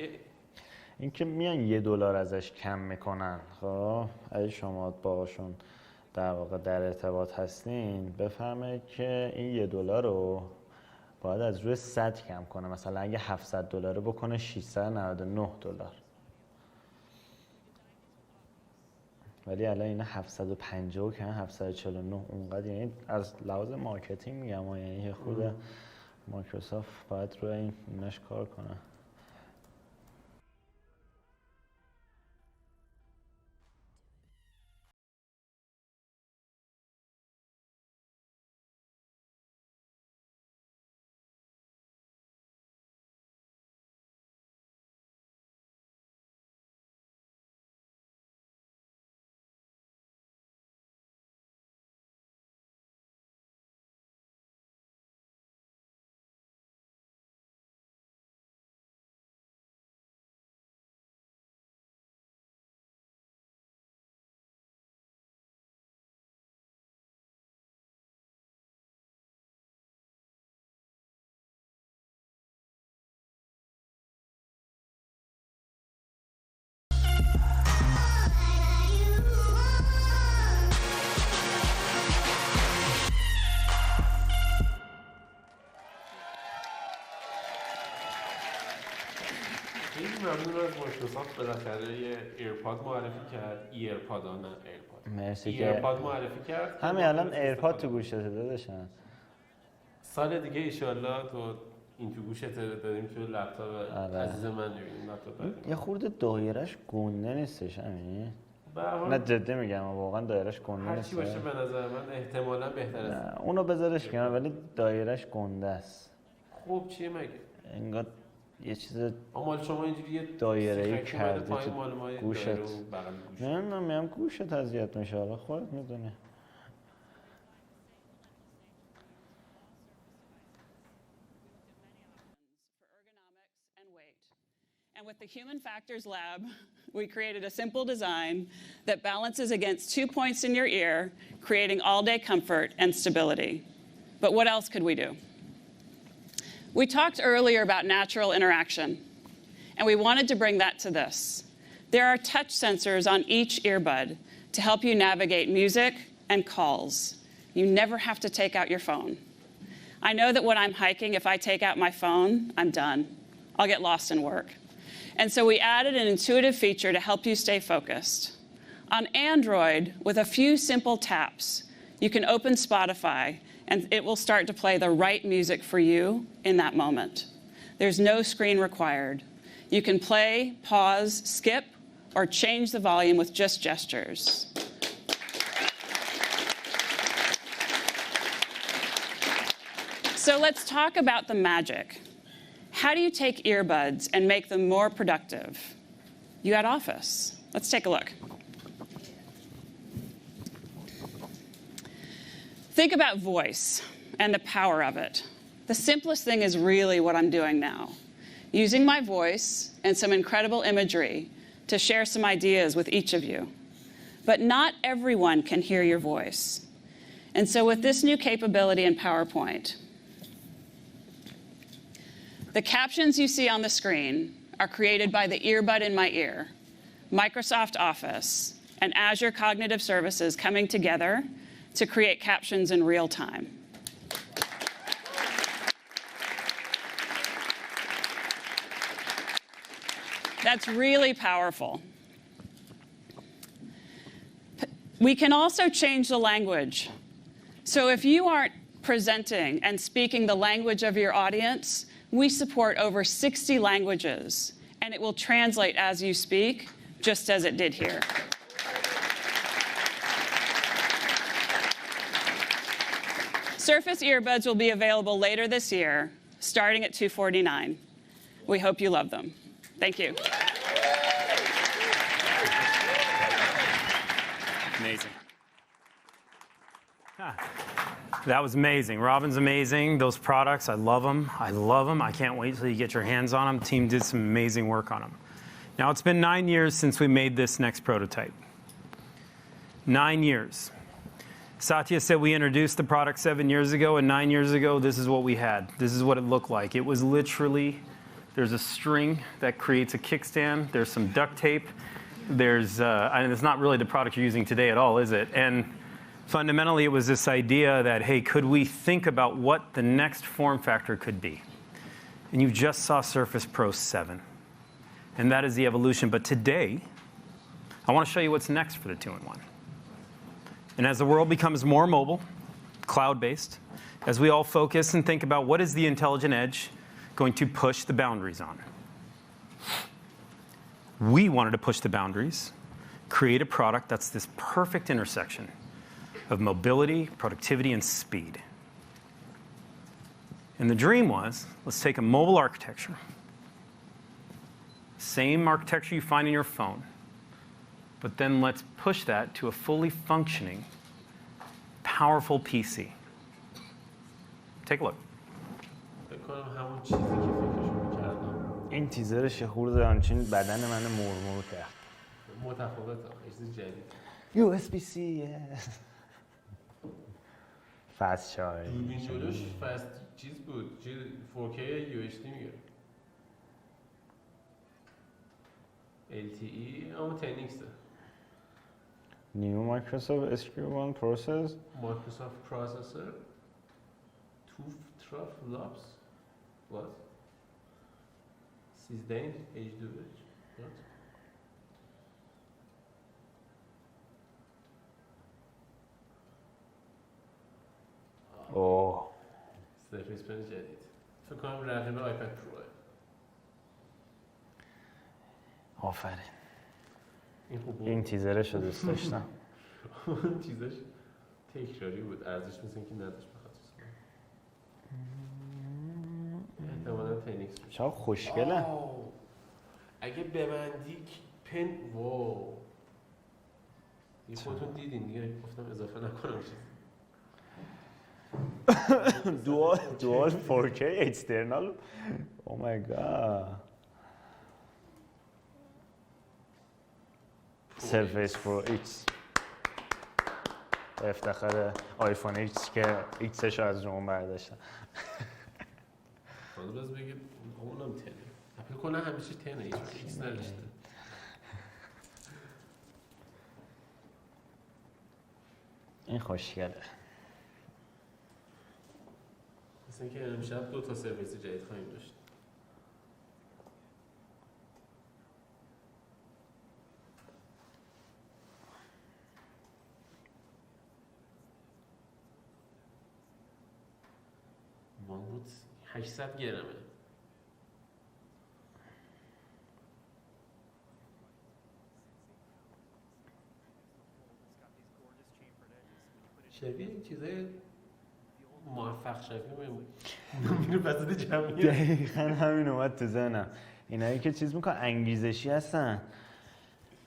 Speaker 2: این که میان $1 ازش کم میکنن خب اگه شما باهاشون در واقع در ارتباط هستین بفهمه که این $1 رو باید از روی 100 کم کنه مثلا اگه $700 بکنه $699 ولی الان اینا 750 کن 749 اونقدر یعنی از لحاظ مارکتینگ میگم یعنی خود مایکروسافت باید روی اینش کار کنه.
Speaker 1: مایکروسافت بالاخره یه ایرپاد معرفی کرد. ایرپاد نه ایرپاد.
Speaker 2: مرسی که
Speaker 1: ایرپاد معرفی کرد.
Speaker 2: همین الان ایرپاد تو گوشته داداشم.
Speaker 1: سال دیگه ایشالله تو این تو گوشت داریم تو لپتاپ عزیز من می‌بینیم لپتاپ.
Speaker 2: یه خورده دایرهش گنده نیستش همین؟
Speaker 1: نه
Speaker 2: نه جدی میگم واقعا دایرهش گنده نیست.
Speaker 1: هرچی باشه به نظر من احتمالاً بهتر است.
Speaker 2: اونو بذارش کنار ولی دایرهش گنده است.
Speaker 1: خوب چیه مگه؟
Speaker 2: انگار یه چیز
Speaker 1: مال شما اینجوری یه
Speaker 2: دایره‌ای کردی تو گوشت. نه میگم گوشت اذیت میشه حالا خودت میدونی.
Speaker 5: And with the Human Factors Lab, we created a simple design that balances against 2 points in your ear, creating all-day comfort and stability. But what else could we do? We talked earlier about natural interaction, and we wanted to bring that to this. There are touch sensors on each earbud to help you navigate music and calls. You never have to take out your phone. I know that when I'm hiking, if I take out my phone, I'm done. I'll get lost in work. And so we added an intuitive feature to help you stay focused. On Android, with a few simple taps, you can open Spotify and it will start to play the right music for you in that moment. There's no screen required. You can play, pause, skip, or change the volume with just gestures. So let's talk about the magic. How do you take earbuds and make them more productive? You at Office. Let's take a look. Think about voice and the power of it. The simplest thing is really what I'm doing now. Using my voice and some incredible imagery to share some ideas with each of you. But not everyone can hear your voice. And so with this new capability in PowerPoint, the captions you see on the screen are created by the earbud in my ear, Microsoft Office, and Azure Cognitive Services coming together to create captions in real time. That's really powerful. We can also change the language. So if you aren't presenting and speaking the language of your audience, we support over 60 languages, and it will translate as you speak, just as it did here. Surface earbuds will be available later this year, starting at $249. We hope you love them. Thank you.
Speaker 4: Amazing. That was amazing. Robin's amazing. Those products, I love them. I love them. I can't wait till you get your hands on them. The team did some amazing work on them. Now, it's been 9 years since we made this next prototype. 9 years. Satya said we introduced the product 7 years ago, and 9 years ago, this is what we had. This is what it looked like. It was literally, there's a string that creates a kickstand. There's some duct tape. And it's not really the product you're using today at all, is it? And fundamentally, it was this idea that, hey, could we think about what the next form factor could be? And you just saw Surface Pro 7. And that is the evolution. But today, I want to show you what's next for the 2-in-1. And as the world becomes more mobile, cloud-based, as we all focus and think about what is the intelligent edge going to push the boundaries on? We wanted to push the boundaries, create a product that's this perfect intersection of mobility, productivity, and speed. And the dream was, let's take a mobile architecture, same architecture you find in your phone, but then let's push that to a fully functioning, powerful PC. Take a look.
Speaker 2: این تیزرش خورده همچین بدن من مرمور کرد.
Speaker 1: متفاوته، چیز جدید.
Speaker 2: USB-C فست چارج.
Speaker 1: دوربین جلوش فست چیز بود، 4K UHD میگیره. LTE اما تنیکس.
Speaker 2: New Microsoft SQ1 process.
Speaker 1: Microsoft processor. 2 teraflops. What? 13 H2. What? سرفیس پن جدید فکر کنم رقیب آیپد پروه.
Speaker 2: آفرین.
Speaker 1: این خوب بود.
Speaker 2: این تیزرش رو دوست داشتم.
Speaker 1: چیزش تکراری بود، ارزش مثل اینکه نداشت بخاطر احتمالاً تنیکس بود.
Speaker 2: چقدر خوشگله.
Speaker 1: اگه ببندی پن واو دیگه خودتون دیدین دیگه، گفتم اضافه نکنم چیزی.
Speaker 2: دوال 4K اکسترنال. او مای گاد. سرفیس پرو ایکس. افتخار آیفون ایکس که ایکسش رو از روم برداشتن.
Speaker 1: حالا باز بگید اونم تنه. اپل کنه همیشه تنه، هیچ ایکس نداشته.
Speaker 2: این خوشگله.
Speaker 1: مثل اینکه امشب 2 تا سرویس جدید خواهیم داشت. وان بود 800 گرمه. شبیه این چیزای موفق شویم میره وسط جمعیت.
Speaker 2: دقیقاً همین اومد تو ذهنم. اینایی که چیز میکنن انگیزشی هستن.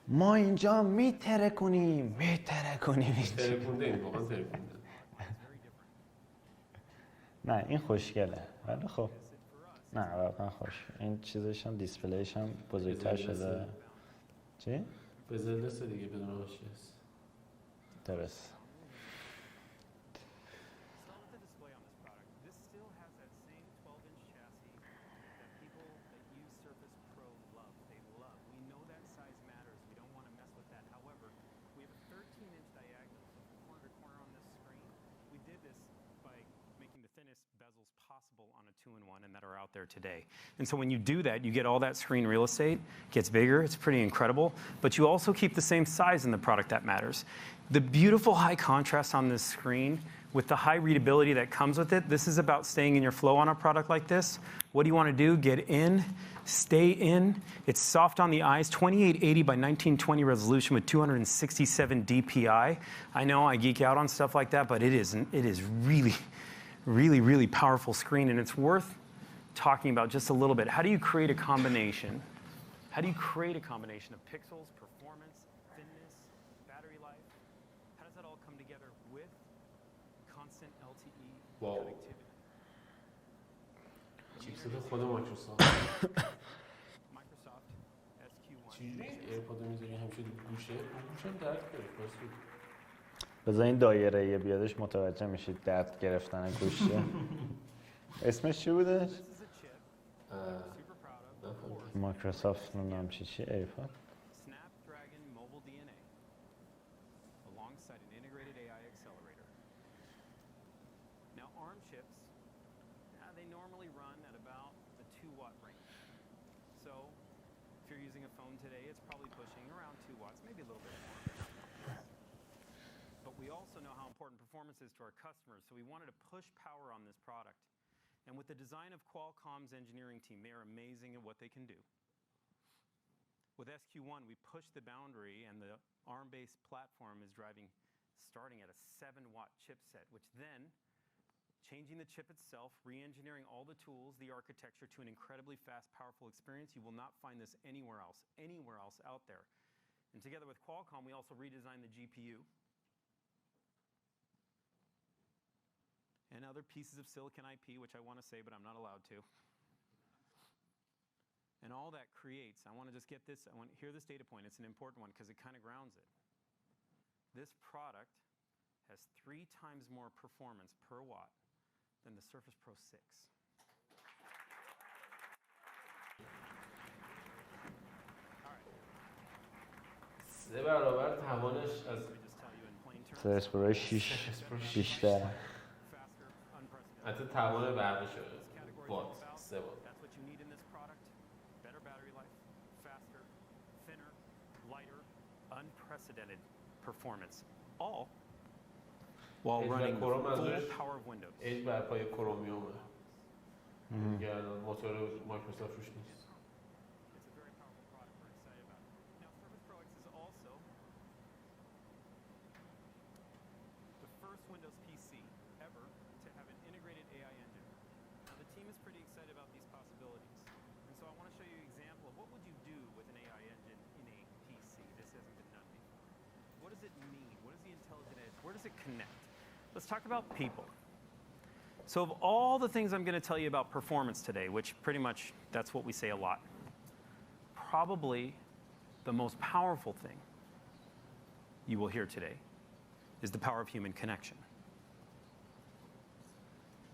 Speaker 2: ما اینجا میترکونیم.
Speaker 1: ترکونده این واقعا ترکونده.
Speaker 2: نه این خوشگله ولی خب نه واقعا خوش. این چیزش هم دیسپلیش هم بزرگتر شده. چی؟
Speaker 1: بزلدست دیگه بدون حاشیه است.
Speaker 2: درست.
Speaker 4: And that are out there today. And so when you do that, you get all that screen real estate, gets bigger, it's pretty incredible, but you also keep the same size in the product that matters. The beautiful high contrast on this screen with the high readability that comes with it, this is about staying in your flow on a product like this. What do you want to do? Get in, stay in. It's soft on the eyes, 2880 by 1920 resolution with 267 DPI. I know I geek out on stuff like that, but it is really powerful screen, and it's worth talking about just a little bit. How do you create a combination? How do you create a combination of pixels, performance, thinness, battery life? How does that all come together with constant LTE connectivity?
Speaker 1: چیپست خود مایکروسافت.
Speaker 4: Microsoft SQ1.
Speaker 1: چجوری ایرپاد میذاری همیشه گوشه؟ گوشم درد گرفت.
Speaker 2: بذار این دایره بیادش متوجه میشید درد گرفتن گوشه. اسمش چی بودش؟ مایکروسافت نمیدونم چی ایرپاد.
Speaker 4: Snapdragon Mobile DNA alongside an integrated AI accelerator. Now ARM chips, they normally run at about the 2-watt range. So if you're using a phone today, it's probably pushing around 2 watts, maybe a little bit more. But we also know how important performance is to our customers, so we wanted to push power on this product. And with the design of Qualcomm's engineering team, they are amazing at what they can do. With SQ1, we pushed the boundary, and the ARM-based platform is starting at a 7-watt chipset, which then, changing the chip itself, re-engineering all the tools, the architecture to an incredibly fast, powerful experience. You will not find this anywhere else out there. And together with Qualcomm, we also redesigned the GPU. And other pieces of silicon IP, which I want to say, but I'm not allowed to. And all that creates, I want to just get this, I want to hear this data point. It's an important one because it kind of grounds it. This product has 3 times more performance per watt than the Surface Pro 6.
Speaker 1: سه برابر توانش از
Speaker 2: سرفیس پرو 6 بیشتر.
Speaker 1: حتی توان برقی شده وات 3 وات.
Speaker 4: Unprecedented performance, all while running full power of Windows.
Speaker 1: ایج بر پای کرومیومه. دیگه الان موتور مایکروسافت روش نیست.
Speaker 4: Let's talk about people. So of all the things I'm going to tell you about performance today, which pretty much that's what we say a lot, probably the most powerful thing you will hear today is the power of human connection.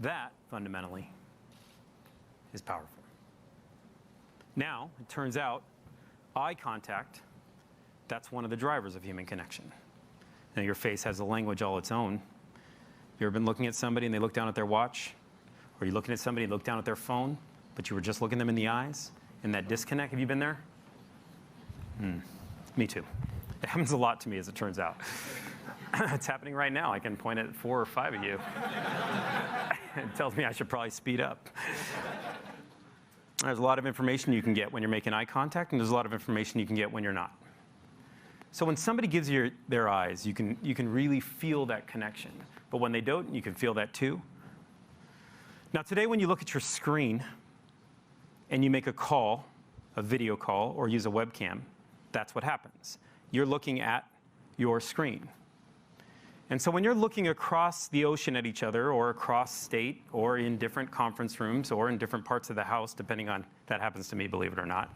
Speaker 4: That, fundamentally, is powerful. Now, it turns out, eye contact, that's one of the drivers of human connection. Now, your face has a language all its own. You ever been looking at somebody and they look down at their watch? Or you're looking at somebody and look down at their phone, but you were just looking them in the eyes? And that disconnect, have you been there? Me too. It happens a lot to me, as it turns out. It's happening right now. I can point at 4 or 5 of you. It tells me I should probably speed up. There's a lot of information you can get when you're making eye contact, and there's a lot of information you can get when you're not. So when somebody gives you their eyes, you can really feel that connection. But when they don't, you can feel that too. Now today, when you look at your screen and you make a call, a video call, or use a webcam, that's what happens. You're looking at your screen. And so when you're looking across the ocean at each other, or across state, or in different conference rooms, or in different parts of the house, depending on, that happens to me, believe it or not,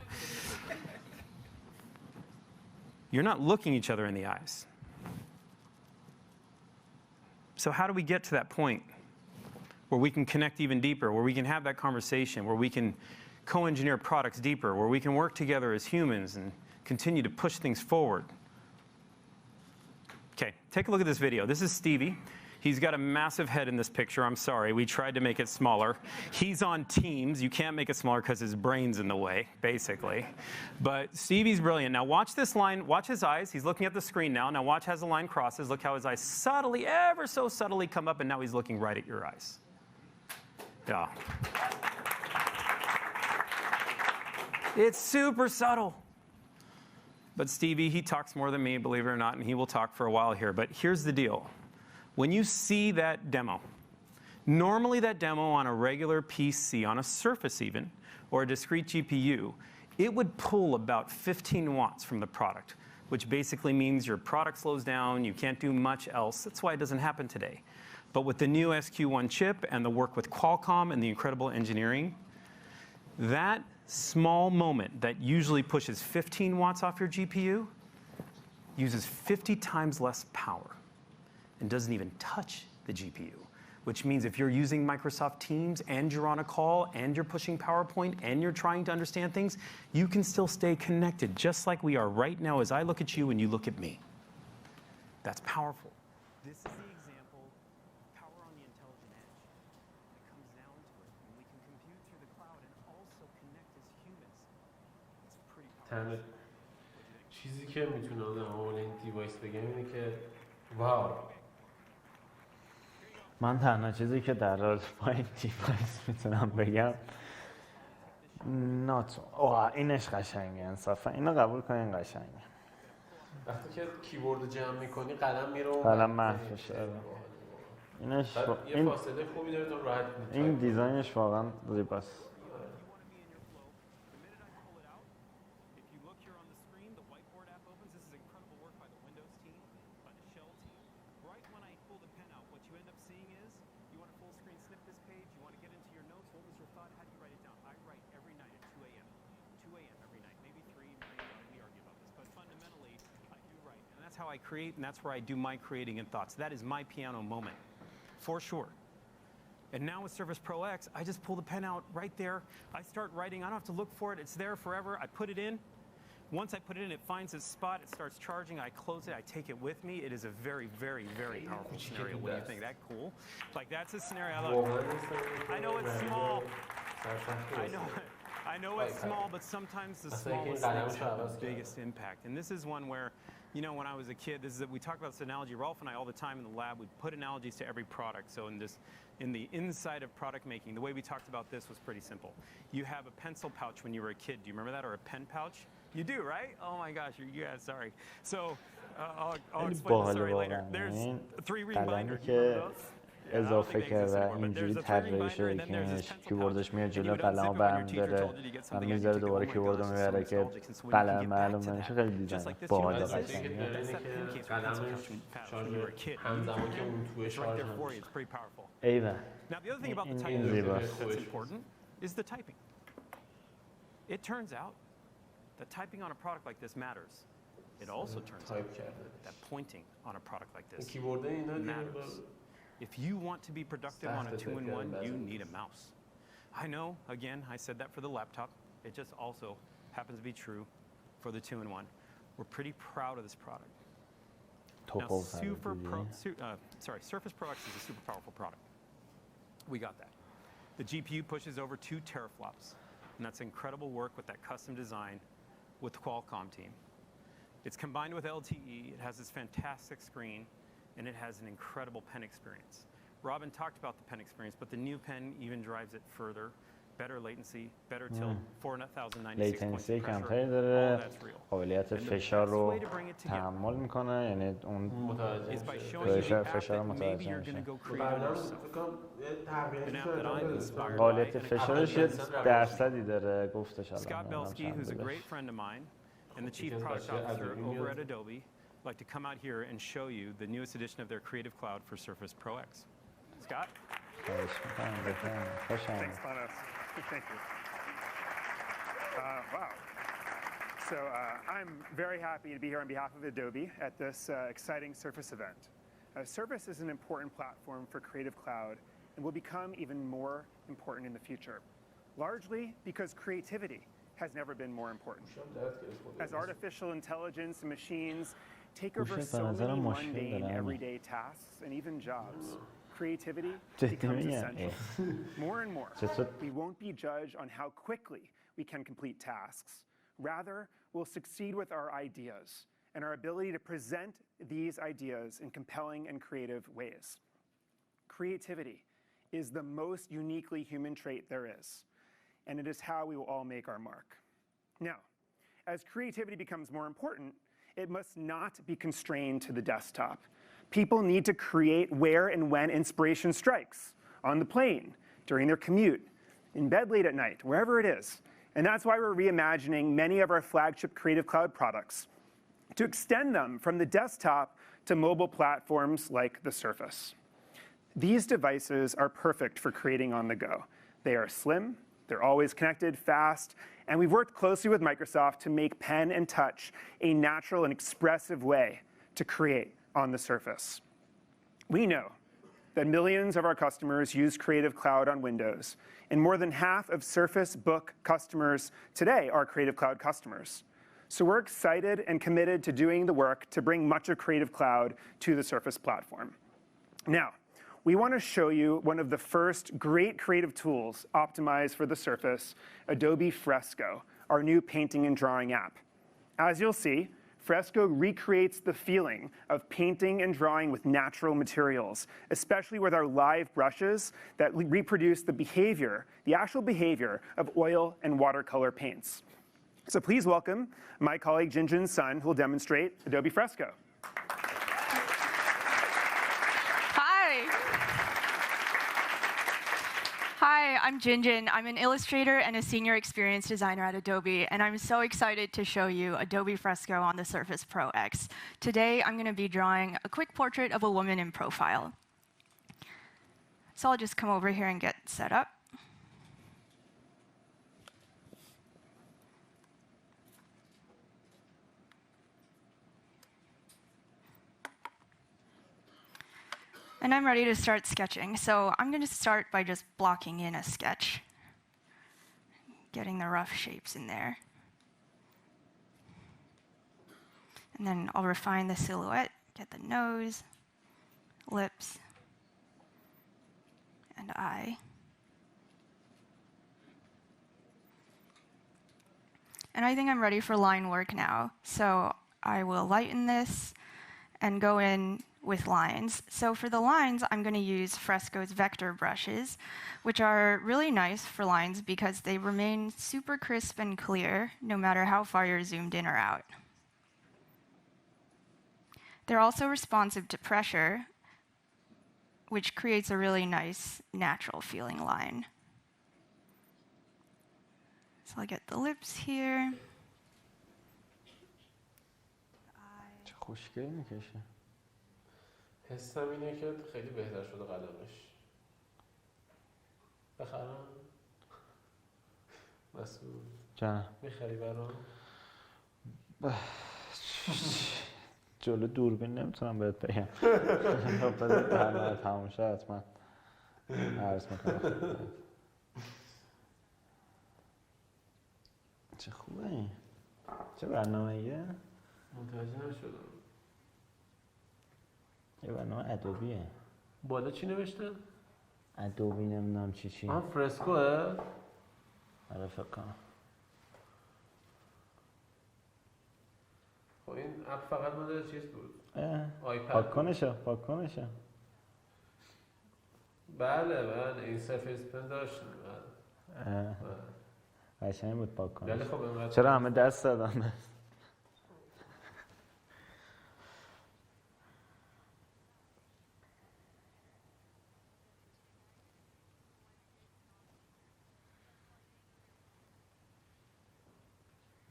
Speaker 4: you're not looking each other in the eyes. So how do we get to that point where we can connect even deeper, where we can have that conversation, where we can co-engineer products deeper, where we can work together as humans and continue to push things forward? Okay, take a look at this video. This is Stevie. He's got a massive head in this picture. I'm sorry, we tried to make it smaller. He's on Teams. You can't make it smaller because his brain's in the way, basically. But Stevie's brilliant. Now watch this line, watch his eyes. He's looking at the screen now. Now watch as the line crosses. Look how his eyes subtly, ever so subtly come up, and now he's looking right at your eyes. Yeah. It's super subtle. But Stevie, he talks more than me, believe it or not, and he will talk for a while here. But here's the deal. When you see that demo, normally that demo on a regular PC, on a Surface even, or a discrete GPU, it would pull about 15 watts from the product, which basically means your product slows down, you can't do much else. That's why it doesn't happen today. But with the new SQ1 chip and the work with Qualcomm and the incredible engineering, that small moment that usually pushes 15 watts off your GPU uses 50 times less power and doesn't even touch the GPU, which means if you're using Microsoft Teams and you're on a call and you're pushing PowerPoint and you're trying to understand things, you can still stay connected just like we are right now as I look at you and you look at me. That's powerful. This is the example of power on the intelligent edge. It comes down to it, and we can compute through the cloud and also connect as humans. It's pretty powerful.
Speaker 1: چیزی که میتونم در مورد این دیوایس بگم اینه که واو.
Speaker 2: من تنها چیزی که در رابطه با این دیوایس میتونم بگم اینش قشنگه، انصافا اینو قبول کنین قشنگه.
Speaker 1: وقتی که کیبورد جمع میکنی قلم میره اون
Speaker 2: قلم محو میشه. اینش
Speaker 1: یه فاصله خوبی داره تو راحت میتونی.
Speaker 2: این دیزاینش واقعا زیباست.
Speaker 4: How I create, and that's where I do my creating and thoughts. That is my piano moment, for sure. And now with Surface Pro X, I just pull the pen out right there. I start writing. I don't have to look for it. It's there forever. I put it in. Once I put it in, it finds its spot. It starts charging. I close it. I take it with me. It is a very, very, very powerful scenario. What do you think? That cool? Like, that's a scenario I love. I know it's small. I know it's small, but sometimes the smallest things have the biggest impact. And this is one where You know, when I was a kid, we talk about this analogy, Rolf and I all the time in the lab, we put analogies to every product. So in the inside of product making, the way we talked about this was pretty simple. You have a pencil pouch when you were a kid. Do you remember that? Or a pen pouch? You do, right? Oh my gosh, yeah, sorry. So I'll explain the story later. There's 3 ring binder.
Speaker 2: اضافه کرده اینجوری طراحی شده که کیبوردش میاد جلو قلمو برمی داره و میذاره دوباره کیبورد رو میبره که قلم معلوم نمیشه. خیلی دیدن باحال قشنگه.
Speaker 1: همزمان که اون توی شارژ
Speaker 2: ایوه
Speaker 4: Now the other thing about the typing that's important is the typing. It turns out that typing on a product like this matters. It also turns out that pointing on a product like this matters. If you want to be productive on a 2-in-1, you need a mouse. I know, again, I said that for the laptop. It just also happens to be true for the 2-in-1. We're pretty proud of this product. Now, Surface Pro X is a super powerful product. We got that. The GPU pushes over 2 teraflops, and that's incredible work with that custom design with the Qualcomm team. It's combined with LTE. It has this fantastic screen, and it has an incredible pen experience. Robin talked about the pen experience, but the new pen even drives it further. Better latency, better tilt, 4,096 points of pressure, all that's real.
Speaker 2: قابلیت فشار رو تحمل میکنه، یعنی اون فشار رو متوجه میشه. قابلیت فشارش یه درصدی داره گفتش الان.
Speaker 4: Scott Belsky, who's a great friend of mine and the chief product officer over at Adobe, like to come out here and show you the newest edition of their Creative Cloud for Surface Pro X. Scott?
Speaker 7: Thanks, Manos. Thank you. Wow. So I'm very happy to be here on behalf of Adobe at this exciting Surface event. Surface is an important platform for Creative Cloud and will become even more important in the future, largely because creativity has never been more important. As artificial intelligence and machines take over so many mundane everyday tasks and even jobs, creativity becomes essential. More and more, we won't be judged on how quickly we can complete tasks. Rather, we'll succeed with our ideas and our ability to present these ideas in compelling and creative ways. Creativity is the most uniquely human trait there is, and it is how we will all make our mark. Now, as creativity becomes more important, it must not be constrained to the desktop. People need to create where and when inspiration strikes, on the plane, during their commute, in bed late at night, wherever it is. And that's why we're reimagining many of our flagship Creative Cloud products to extend them from the desktop to mobile platforms like the Surface. These devices are perfect for creating on the go. They are slim, they're always connected, fast, and we've worked closely with Microsoft to make pen and touch a natural and expressive way to create on the Surface. We know that millions of our customers use Creative Cloud on Windows, and more than half of Surface Book customers today are Creative Cloud customers. So we're excited and committed to doing the work to bring much of Creative Cloud to the Surface platform. Now, we want to show you one of the first great creative tools optimized for the Surface, Adobe Fresco, our new painting and drawing app. As you'll see, Fresco recreates the feeling of painting and drawing with natural materials, especially with our live brushes that reproduce the behavior, the actual behavior of oil and watercolor paints. So please welcome my colleague Jinjin Sun, who will demonstrate Adobe Fresco.
Speaker 8: Hi, I'm Jinjin. I'm an illustrator and a senior experience designer at Adobe, and I'm so excited to show you Adobe Fresco on the Surface Pro X. Today, I'm going to be drawing a quick portrait of a woman in profile. So I'll just come over here and get set up. And I'm ready to start sketching. So I'm going to start by just blocking in a sketch, getting the rough shapes in there. And then I'll refine the silhouette, get the nose, lips, and eye. And I think I'm ready for line work now. So I will lighten this and go in with lines. So for the lines, I'm going to use Fresco's vector brushes, which are really nice for lines because they remain super crisp and clear no matter how far you're zoomed in or out. They're also responsive to pressure, which creates a really nice, natural feeling line. So I'll get the lips here.
Speaker 2: چه خوشگل میکشه.
Speaker 1: حسم اینه که خیلی بهتر شده قلمش. بخرم؟ مسئول
Speaker 2: جانم
Speaker 1: میخری برام؟
Speaker 2: جلو دوربین نمیتونم بهت بگم. بذار برنامه تموم شه حتما عرض میکنم. چه خوبه این. چه برنامه‌ایه؟
Speaker 1: متوجه نشدم.
Speaker 2: یه برنامه ادوبیه.
Speaker 1: بالا چی نوشته؟
Speaker 2: ادوبی نمیدونم چی.
Speaker 1: فرسکوه؟
Speaker 2: آره فکر کنم.
Speaker 1: خب این اپ فقط مال چیز بود. آیپد.
Speaker 2: پاک کنشه.
Speaker 1: بله این سرفیس پن داشت. بله.
Speaker 2: قشنگ بود پاک کنش.
Speaker 1: ولی خب اینقدر
Speaker 2: چرا همه دست دادن؟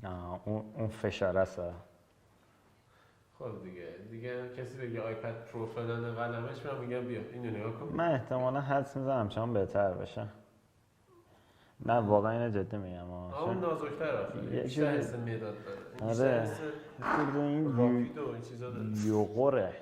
Speaker 2: نه اون فشار است.
Speaker 1: خب دیگه کسی بگه آیپد پرو فلان قلمش من میگم بیا اینو نگاه کن.
Speaker 2: من احتمالا حدس میزنم چون بهتر بشه. نه واقعا اینو جدی میگم.
Speaker 1: اون نازک‌تر آخه. بیشتر حس مداد داره.
Speaker 2: آره. خود این
Speaker 1: راپید و این چیزا داره.
Speaker 2: یوغوره.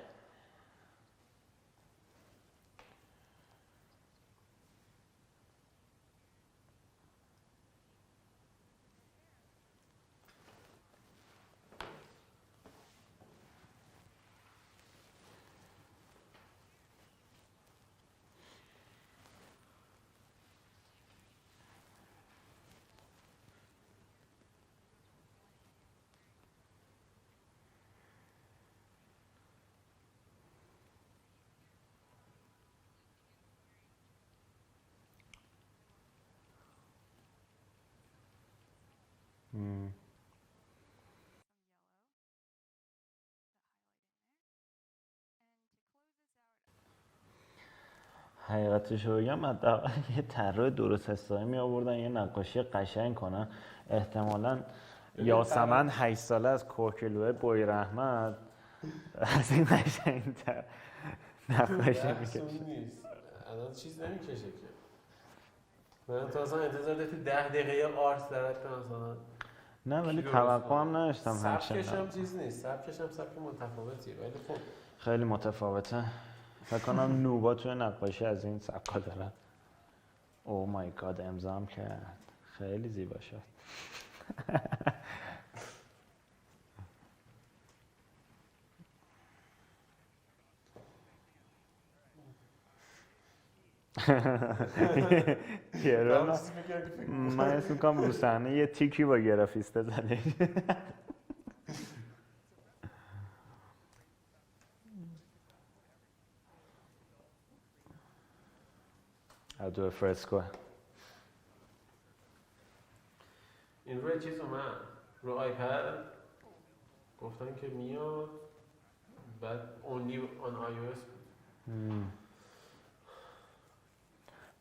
Speaker 2: حقیقتش رو بگم حداقل یه طراح درست حسابی می آوردن یه نقاشی قشنگ کنن. احتمالاً یاسمن 8 ساله از کوکلوه بوی رحمت از این قشنگ‌تر نقاشی میکشه.
Speaker 1: نیست. الان چیز نمیکشه که. من تا اصلا انتظار داشتم 10 دقیقه آرت درک مثلا.
Speaker 2: نه ولی توقع هم نداشتم همچنان.
Speaker 1: سبکش هم چیز نیست. سبکش هم سبک متفاوتیه ولی خب
Speaker 2: خیلی متفاوته. فکر کنم نوبا توی نقاشی از این سبکا دارن. او مای گاد امضام کرد. خیلی زیبا شد. من اسم میکنم رو صحنه یه تیکی با گرافیسته زده. ادو فرسکو
Speaker 1: این روی چیز اومد رو آیپد گفتن که میاد بعد اونلی آن iOS بود.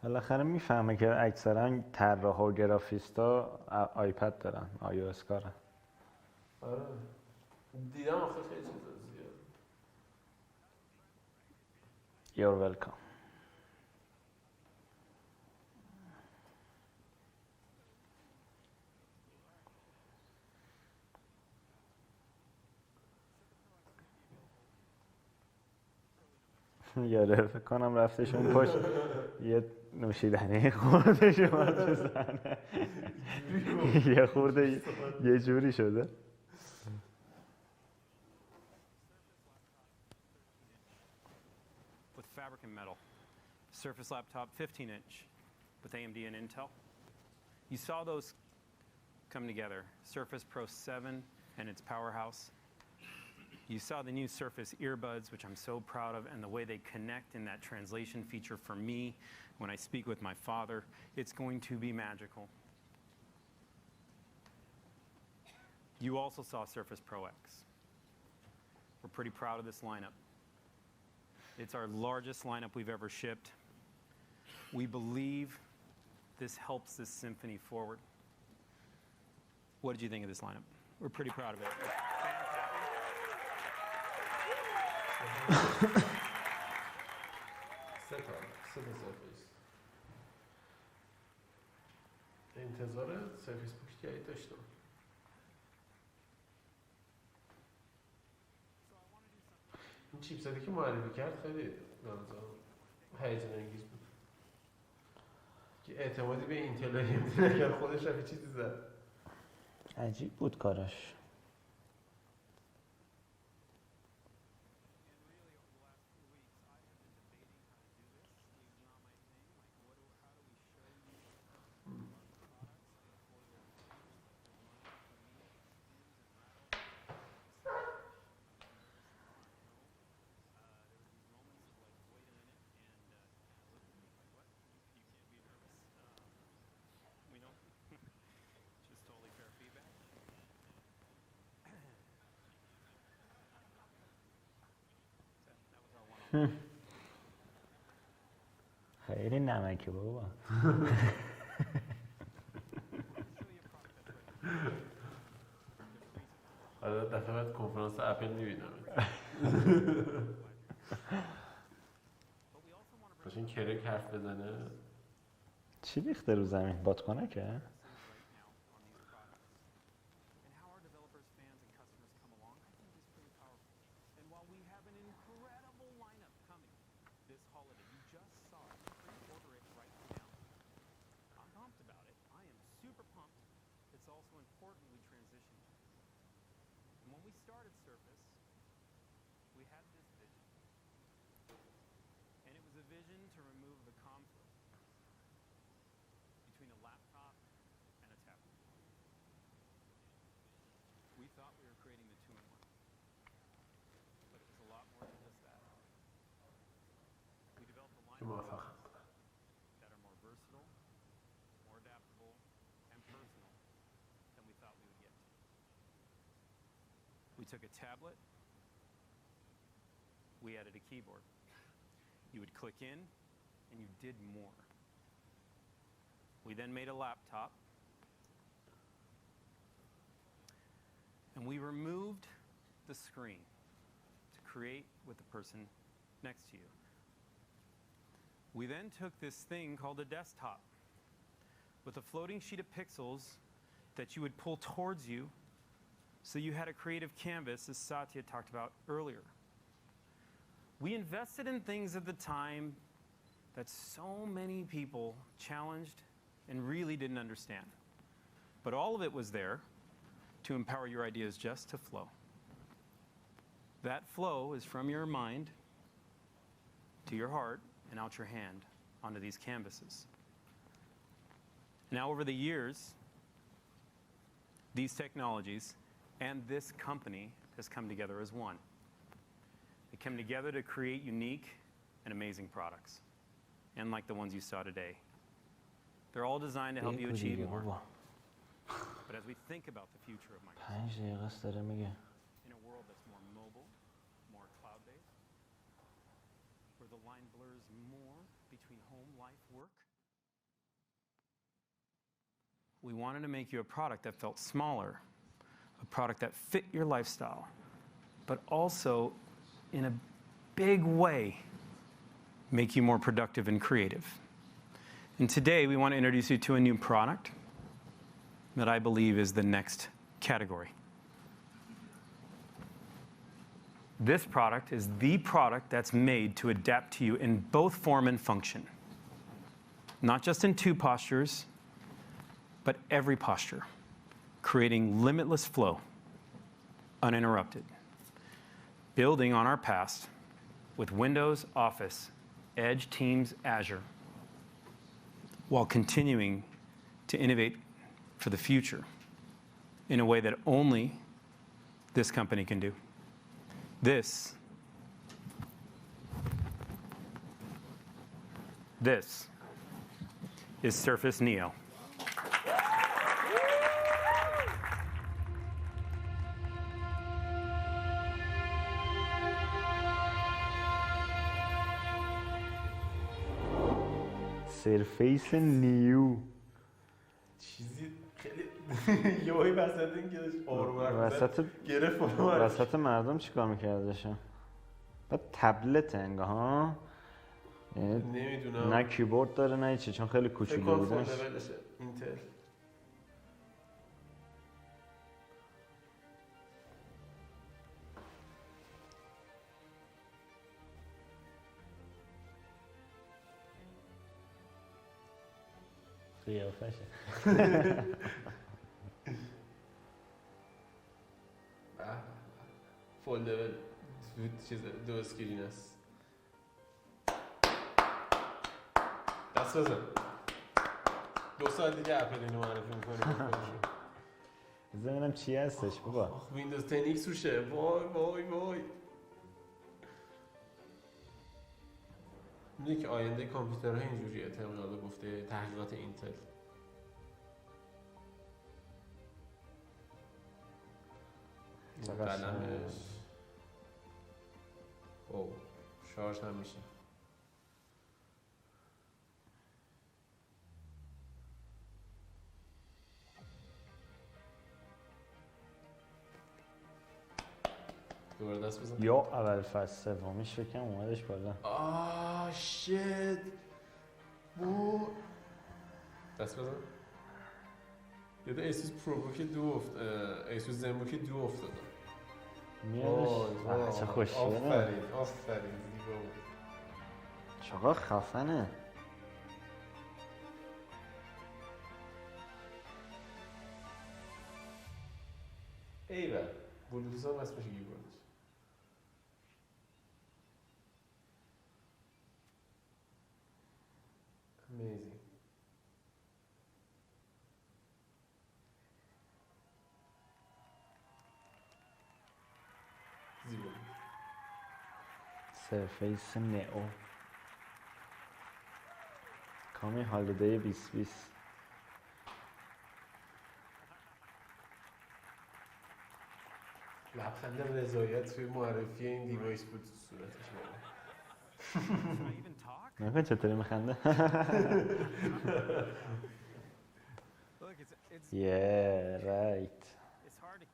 Speaker 2: بالاخره میفهمه که اکثرا طراحا و گرافیستا آیپد دارن iOS کارن.
Speaker 1: آره دیدم آخه خیلی چیزا زیاد.
Speaker 2: You're welcome. یاره فکر کنم رفتش اون پشت یه نوشیدنی خودش اومد بزنه. یه خورده یه جوری شده.
Speaker 4: With fabric and metal, Surface laptop 15-inch with AMD and Intel. You saw those come together. Surface Pro 7 and its powerhouse You saw the new Surface earbuds, which I'm so proud of, and the way they connect in that translation feature for me when I speak with my father. It's going to be magical. You also saw Surface Pro X. We're pretty proud of this lineup. It's our largest lineup we've ever shipped. We believe this helps this symphony forward. What did you think of this lineup? We're pretty proud of it.
Speaker 1: سرفیس انتظار سرفیس پوش جدید داشتم. این چیپستی که معرفی کرد خیلی هیجان انگیز بود که اعتمادی به اینتل نکرد، خودش رفت چیزی زد.
Speaker 2: عجیب بود کارش. خیلی نمکه بابا.
Speaker 1: حالا دفعه بعد کنفرانس اپل میبینم. باشه این کرک حرف بزنه.
Speaker 2: چی ریخته رو زمین؟ بادکنکه؟
Speaker 4: We took a tablet, we added a keyboard. You would click in, and you did more. We then made a laptop, and we removed the screen to create with the person next to you. We then took this thing called a desktop with a floating sheet of pixels that you would pull towards you, so you had a creative canvas, as Satya talked about earlier. We invested in things at the time that so many people challenged and really didn't understand. But all of it was there to empower your ideas just to flow. That flow is from your mind to your heart and out your hand onto these canvases. Now, over the years, these technologies and this company has come together as one. They come together to create unique and amazing products, and like the ones you saw today. They're all designed to help you achieve more. But as we think about the future of Microsoft, in a world that's more mobile, more cloud-based, where the line blurs more between home, life, work, we wanted to make you a product that felt smaller, a product that fit your lifestyle, but also in a big way make you more productive and creative. And today we want to introduce you to a new product that I believe is the next category. This product is the product that's made to adapt to you in both form and function. Not just in two postures, but every posture, creating limitless flow, uninterrupted. Building on our past with Windows, Office, Edge, Teams, Azure, while continuing to innovate for the future in a way that only this company can do. This is Surface Neo.
Speaker 2: سرفیس نیو
Speaker 1: چیزی خیلی یهویی وسط این که آروم
Speaker 2: وسط مردم چیکار میکردشم؟ بعد تبلت انگار ها؟
Speaker 1: نمیدونم
Speaker 2: نه کیبورد داره نه چی، چون خیلی کوچولو بودش.
Speaker 1: اینتل
Speaker 2: قیافشه
Speaker 1: فول لول چیز دو اسکرین است. دست بزن. 2 ساعت دیگه اپل اینو معرفی میکنه.
Speaker 2: ببینم چی هستش بابا.
Speaker 1: ویندوز 10 ایکس روشه. وای وای وای. میگه که آینده کامپیوترها اینجوریه، طبق گفته تحقیقات اینتل. قلمش او شارژ هم میشه. دوباره دست بزن.
Speaker 2: یا اول فصل سومیش فکرم اومدش بالا.
Speaker 1: آه شیت بو دست بزن. یاد ایسوس پرو که دو ایسوس زنبو که دو افتادم.
Speaker 2: میادش چه خوشیه.
Speaker 1: آفرین آفرین زیبا.
Speaker 2: چقدر خفنه.
Speaker 1: ایوه بلوتوث هم وصل بشه کیبوردش. Amazing. زیبا.
Speaker 2: سرفیس نئو کامی هالیدی 2020.
Speaker 1: لبخند رضایت توی معرفی این دیوایس بود تو صورتش.
Speaker 2: نکن چطوری میخنده. Yeah, right.
Speaker 4: It's hard to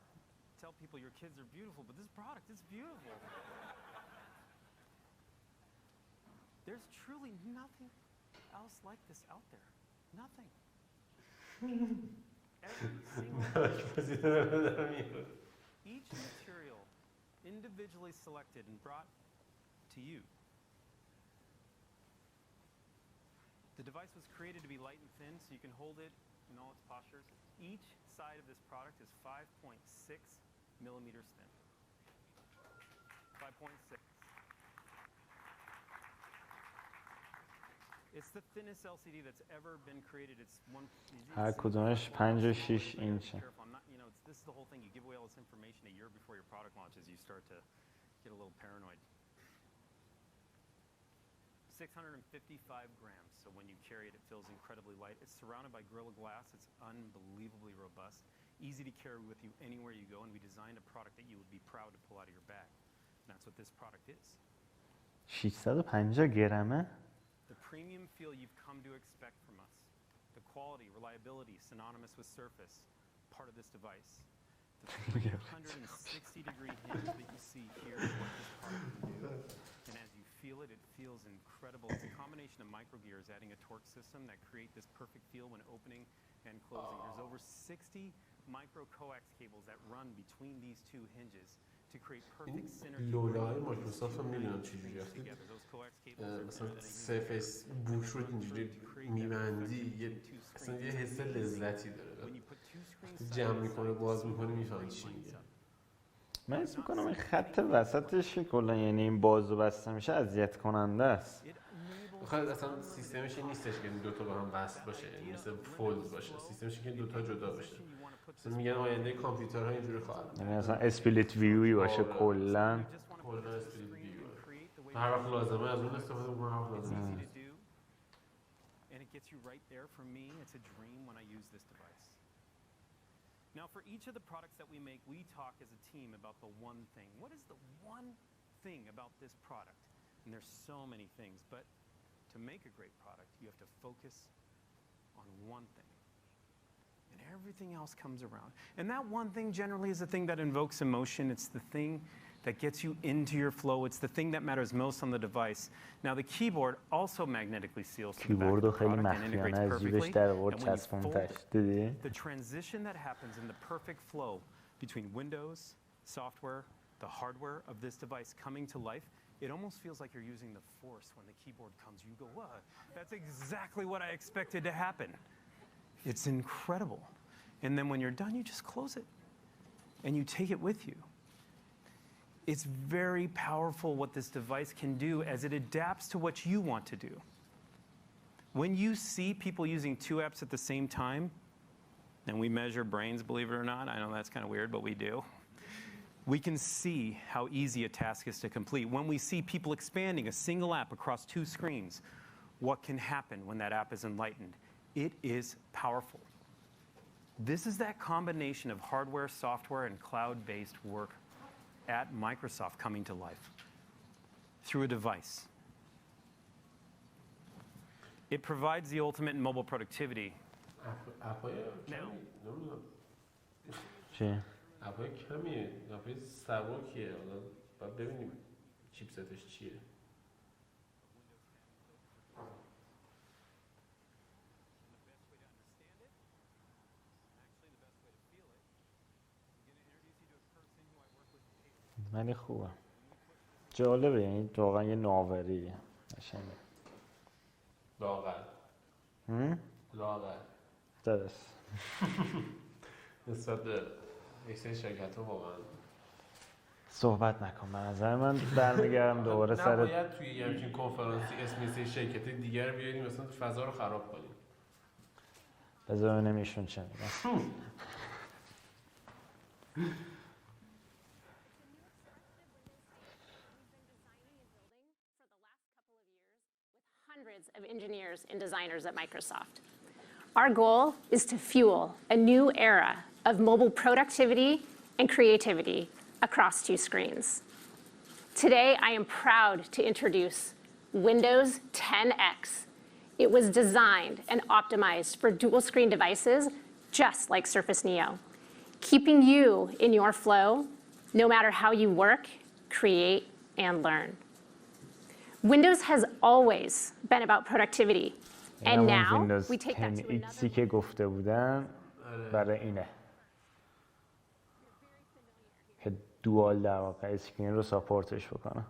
Speaker 4: tell people your kids are beautiful, but this product is beautiful. There's truly nothing else like this out there. Nothing. Each material individually selected and brought to you. The device was created to be light and thin so you can hold it in all its postures. Each side of this product is 5.6 millimeters thin. 5.6. It's the thinnest LCD that's ever been created. It's one.
Speaker 2: هر کدومش 5 و 6 اینچه.
Speaker 4: This is the whole thing. You give away all this information a year before your product launches. You start to get a little paranoid. 655 grams, so when you carry it, it feels incredibly light. It's surrounded by Gorilla Glass. It's unbelievably robust, easy to carry with you anywhere you go, and we designed a product that you would be proud to pull out of your bag. And that's what this product is.
Speaker 2: 650 گرمه؟
Speaker 4: The premium feel you've come to expect from us. The quality, reliability, synonymous with Surface, part of this device. The 360-degree hinge that you see here is what this product can do. And as you feel it, it feels incredible. It's a combination of micro gears adding a torque system that create this perfect feel when opening and closing. There's over 60 micro coax cables that run between these two hinges to create perfect synergy.
Speaker 1: لولای مایکروسافت هم میدونم چجوری هست. مثلا سرفیس بوش رو اینجوری میبندی اصلا یه حس لذتی داره. جمع میکنه باز میکنه میفهمی چی میگه.
Speaker 2: من حس میکنم این خط وسطش کلا یعنی این باز و بسته میشه اذیت کننده است.
Speaker 1: بخاطر اصلا سیستمش این نیستش که دو تا با هم وصل باشه، یعنی مثل فولد باشه. سیستمش که دو تا جدا باشه. مثلا میگن آینده کامپیوترها اینجوری خواهد.
Speaker 2: یعنی اصلا اسپلیت ویوی باشه کلا.
Speaker 1: کلا استریت ویو هر وقت لازمه از اون استفاده می‌کنم، هر وقت لازمه
Speaker 4: and it gets you right there. For me, it's a dream when I use this device. Now, for each of the products that we make, we talk as a team about the one thing. What is the one thing about this product? And there's so many things, but to make a great product, you have to focus on one thing. And everything else comes around. And that one thing generally is the thing that invokes emotion. It's the thing that gets you into your flow. It's the thing that matters most on the device. Now, the keyboard also magnetically seals to the back of the product and integrates perfectly. And when you fold it, the transition that happens in the perfect flow between Windows, software, the hardware of this device coming to life, it almost feels like you're using the force when the keyboard comes. You go, what? That's exactly what I expected to happen. It's incredible. And then when you're done, you just close it and you take it with you. It's very powerful what this device can do as it adapts to what you want to do. When you see people using 2 apps at the same time, and we measure brains, believe it or not, I know that's kind of weird, but we do. We can see how easy a task is to complete. When we see people expanding a single app across 2 screens, what can happen when that app is enlightened? It is powerful. This is that combination of hardware, software, and cloud-based work at Microsoft coming to life through a device. It provides the ultimate in mobile productivity.
Speaker 1: اپای کمیه، اپای سبکیه، حالا باید ببینیم چیپستش چیه.
Speaker 2: ولی خوبه، جالبه، یعنی واقعا یه ناوریه قشنگه.
Speaker 1: لاغر
Speaker 2: درست
Speaker 1: نسبت به یک سری شرکت‌ها واقعا
Speaker 2: صحبت نکن. به نظر من برمیگردم دوباره سر
Speaker 1: نباید توی یه همچین کنفرانسی اسم یه سری شرکت دیگر بیاریم مثلا فضا رو خراب کنیم.
Speaker 2: بذار ببینیم ایشون چه میگن.
Speaker 9: Hundreds of engineers and designers at Microsoft. Our goal is to fuel a new era of mobile productivity and creativity across 2 screens. Today, I am proud to introduce Windows 10X. It was designed and optimized for dual-screen devices, just like Surface Neo, keeping you in your flow, no matter how you work, create, and learn. Windows has always been about productivity, and now we take that to another level.
Speaker 2: که گفته بودن برای اینه که دوال در واقع اسکرین رو ساپورتش بکنه.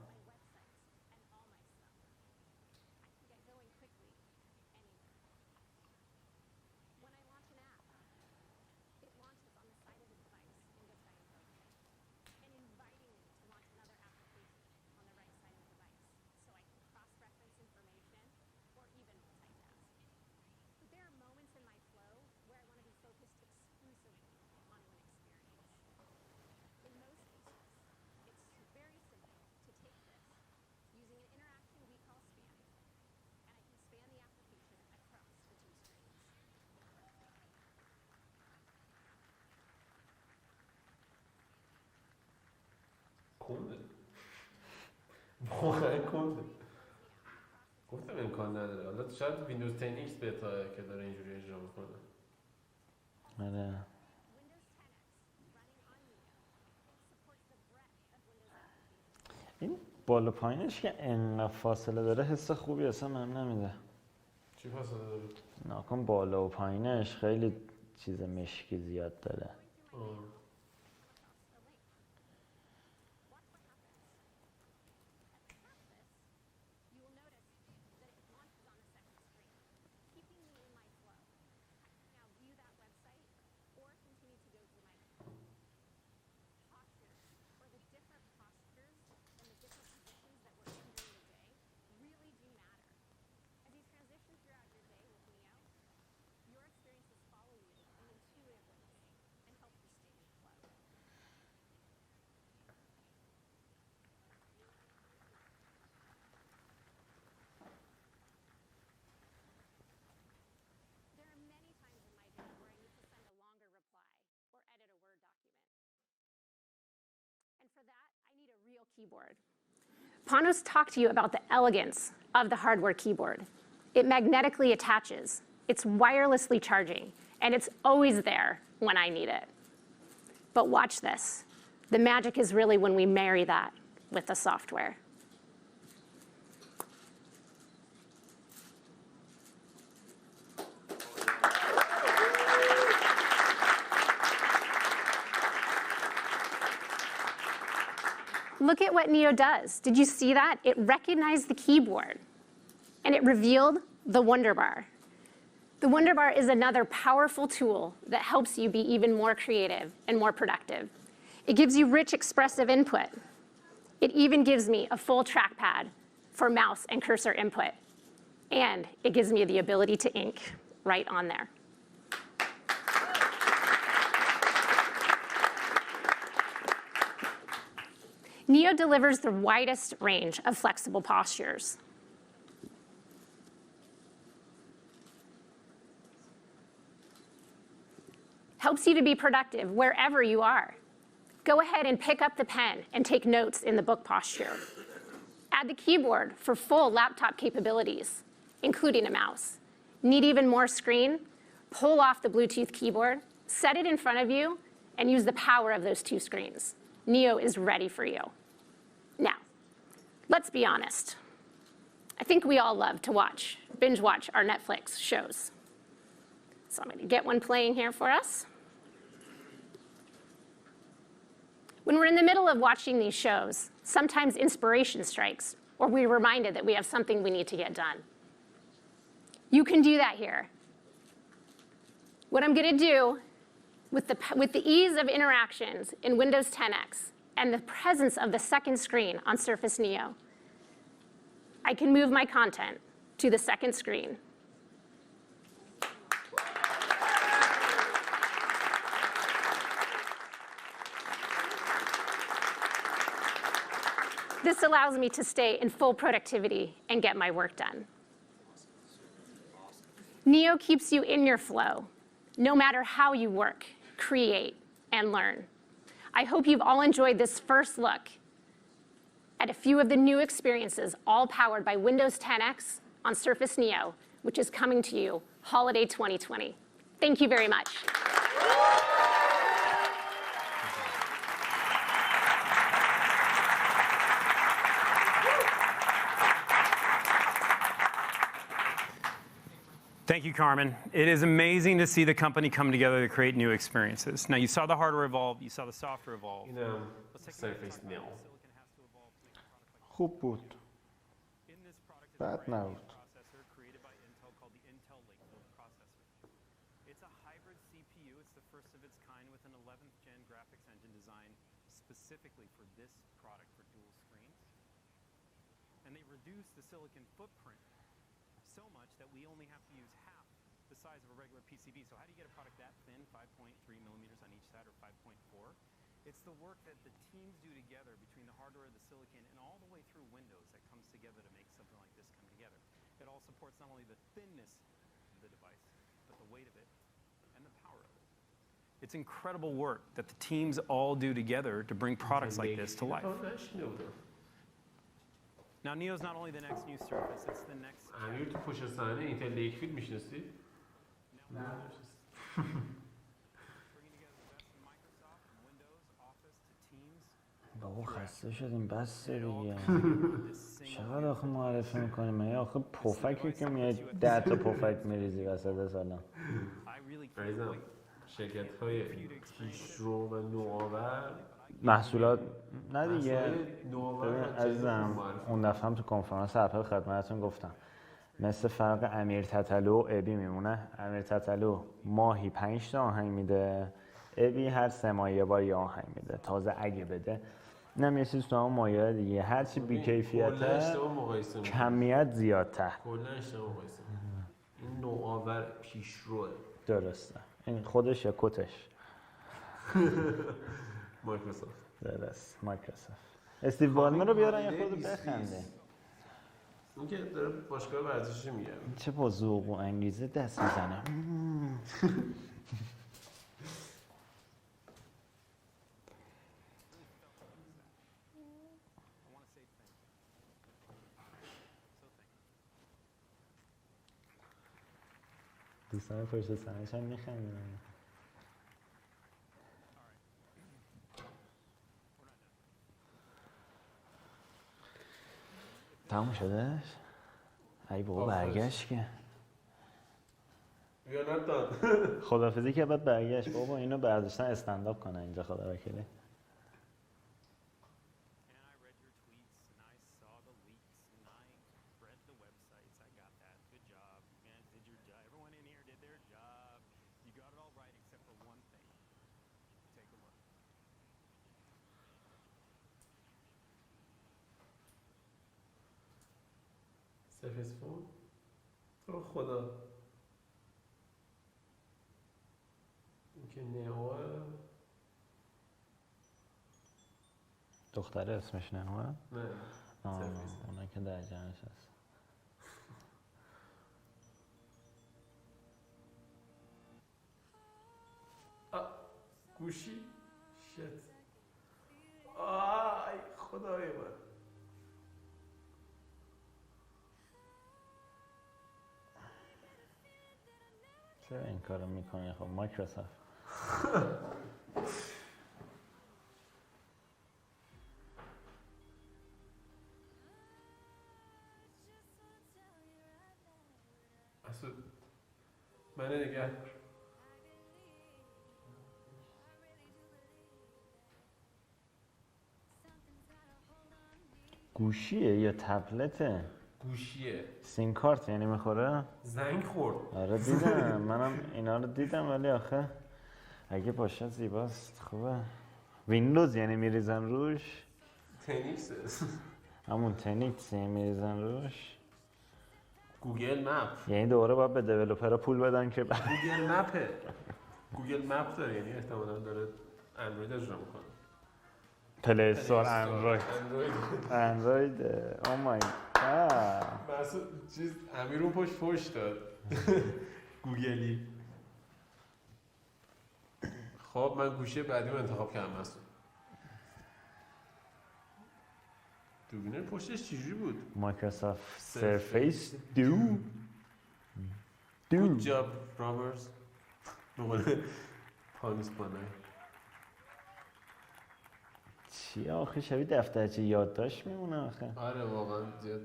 Speaker 1: کنده واقعا کنده. گفتم امکان نداره، حالا شاید ویندوز 10X بتاه که داره اینجوری اجرا میکنه.
Speaker 2: آره این بالا پایینش که انقدر فاصله داره حس خوبی اصلا من نمیده.
Speaker 1: چی فاصله داره؟
Speaker 2: ناکن بالا و پایینش خیلی چیز مشکی زیاد داره.
Speaker 9: keyboard. Panos talked to you about the elegance of the hardware keyboard. It magnetically attaches, it's wirelessly charging, and it's always there when I need it. But watch this. The magic is really when we marry that with the software. Look at what Neo does. Did you see that? It recognized the keyboard, and it revealed the Wonder Bar. The Wonder Bar is another powerful tool that helps you be even more creative and more productive. It gives you rich, expressive input. It even gives me a full trackpad for mouse and cursor input. And it gives me the ability to ink right on there. Neo delivers the widest range of flexible postures. Helps you to be productive wherever you are. Go ahead and pick up the pen and take notes in the book posture. Add the keyboard for full laptop capabilities, including a mouse. Need even more screen? Pull off the Bluetooth keyboard, set it in front of you, and use the power of those two screens. Neo is ready for you. Now, let's be honest. I think we all love to binge watch our Netflix shows. So I'm going to get one playing here for us. When we're in the middle of watching these shows, sometimes inspiration strikes, or we're reminded that we have something we need to get done. You can do that here. What I'm going to do, with the ease of interactions in Windows 10X and the presence of the second screen on Surface Neo, I can move my content to the second screen. This allows me to stay in full productivity and get my work done. Neo keeps you in your flow, no matter how you work, create, and learn. I hope you've all enjoyed this first look at a few of the new experiences, all powered by Windows 10X on Surface Neo, which is coming to you holiday 2020. Thank you very much.
Speaker 4: Thank you, Carmen. It is amazing to see the company come together to create new experiences. Now, you saw the hardware evolve, you saw the software evolve.
Speaker 1: سرفیس نئو
Speaker 2: خوب بود. بد نبود.
Speaker 4: It's a hybrid CPU. It's the first of its kind with an 11th gen graphics engine designed specifically for this product for dual screens. And they reduce the silicon footprint so much that we only have to use half the size of a regular PCB. So how do you get a product that thin, 5.3 millimeters on each side or 5.4? It's the work that the teams do together between the hardware, the silicon, and all the way through Windows that comes together to make something like this come together. It all supports not only the thinness of the device, but the weight of it and the power of it. It's incredible work that the teams all do together to bring products like this to life. Now, Neo's not only the next new Surface, it's the next...
Speaker 1: امیر تو پشت صحنه اینتل لیکفید میشناسی؟ نه.
Speaker 2: بابا خسته شدیم بس دیگه. چقدر آخه معرفی میکنیم؟ یه آخه پفکی که میاد 10 تا پفک میریزی وسط سالن.
Speaker 1: عزیزم شرکت‌های پیشرو و نوآور
Speaker 2: محصولات نه دیگه. ببین عزیزم اون دفعه هم تو کنفرانس اپل خدمتتون گفتم مثل فرق امیر تتلو و ابی میمونه. امیر تتلو ماهی 5 تا آهنگ میده، ابی هر 3 ماه یه بار یه آهنگ میده. تازه اگه بده اینم یه چیز تو همون مایه دیگه، هرچی بی‌کیفیته کمیت زیادتر.
Speaker 1: کلا اشتباه مقایسه. این نوآور پیشروه.
Speaker 2: درسته. این خودش یا کتش؟
Speaker 1: مایکروسافت.
Speaker 2: درست مایکروسافت. استیو بالمر رو بیارن یه خورده بخنده.
Speaker 1: اون که داره باشگاه ورزشی میگه.
Speaker 2: چه با ذوق و انگیزه دست میزنه. دوستان پشت سرش هم میخندن. تموم شدهش؟ ای بابا برگشت که
Speaker 1: بیا نداد.
Speaker 2: خدافزی که بعد برگشت. بابا اینو برداشتن استنداپ کنن اینجا خدا وکیلی.
Speaker 1: سرفیس فون؟ تو خدا این که نهوه
Speaker 2: دختره اسمش نهوه؟
Speaker 1: نه
Speaker 2: سرفیس اونا که در جمعش هست.
Speaker 1: گوشی؟ شت آی خدای من.
Speaker 2: چرا این کارو میکنه؟ خب مایکروسافت
Speaker 1: اصلا من نگه
Speaker 2: گوشیه یا تبلته؟
Speaker 1: گوشیه.
Speaker 2: سیم کارت یعنی میخوره؟
Speaker 1: زنگ خورد.
Speaker 2: آره دیدم منم اینا رو دیدم ولی آخه اگه باشه زیباست خوبه. ویندوز یعنی میریزن روش؟
Speaker 1: تنیکس
Speaker 2: همون تنیکس یعنی میریزن روش؟
Speaker 1: گوگل مپ
Speaker 2: یعنی دوباره باید به دیولپرها پول بدن که
Speaker 1: گوگل مپه. گوگل مپ داره یعنی احتمالاً داره اندروید اجرا میکنه.
Speaker 2: پلی استور اندروید او مای گاد.
Speaker 1: چیز امیر اون فوش داد. گوگلی. خب من گوشی بعدی رو انتخاب کردم. مسعود دوربین پشتش چجوری بود؟
Speaker 2: مایکروسافت سرفیس دو.
Speaker 1: Good job Roberts. بقول پانوس بانای
Speaker 2: چی آخه شبیه دفترچه یادداشت میمونه آخه.
Speaker 1: آره واقعا زیاد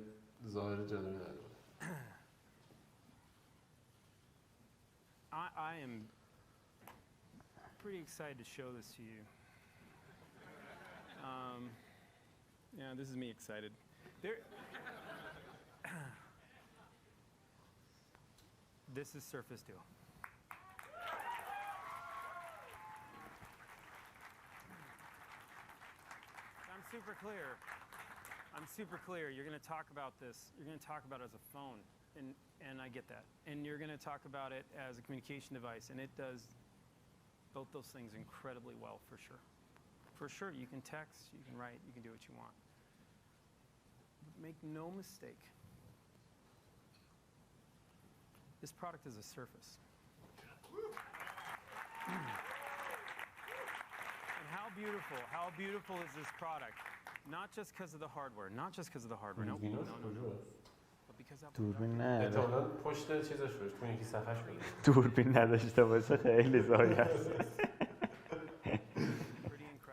Speaker 1: ظاهر جالبی نداره.
Speaker 4: I am pretty excited to show this to you. Yeah, this is me excited. This is Surface Duo. I'm super clear. You're going to talk about this. You're going to talk about it as a phone, and I get that. And you're going to talk about it as a communication device, and it does both those things incredibly well, for sure. For sure, you can text, you can write, you can do what you want. But make no mistake, this product is a Surface. And how beautiful is this product? Not just because of the hardware, not just because of the hardware. No. But because of
Speaker 2: دوربین نه.
Speaker 1: احتمالاً پشت چیزش روش تو یکی صفحش بگیر.
Speaker 2: دوربین نداشته باشه خیلی زایی هست.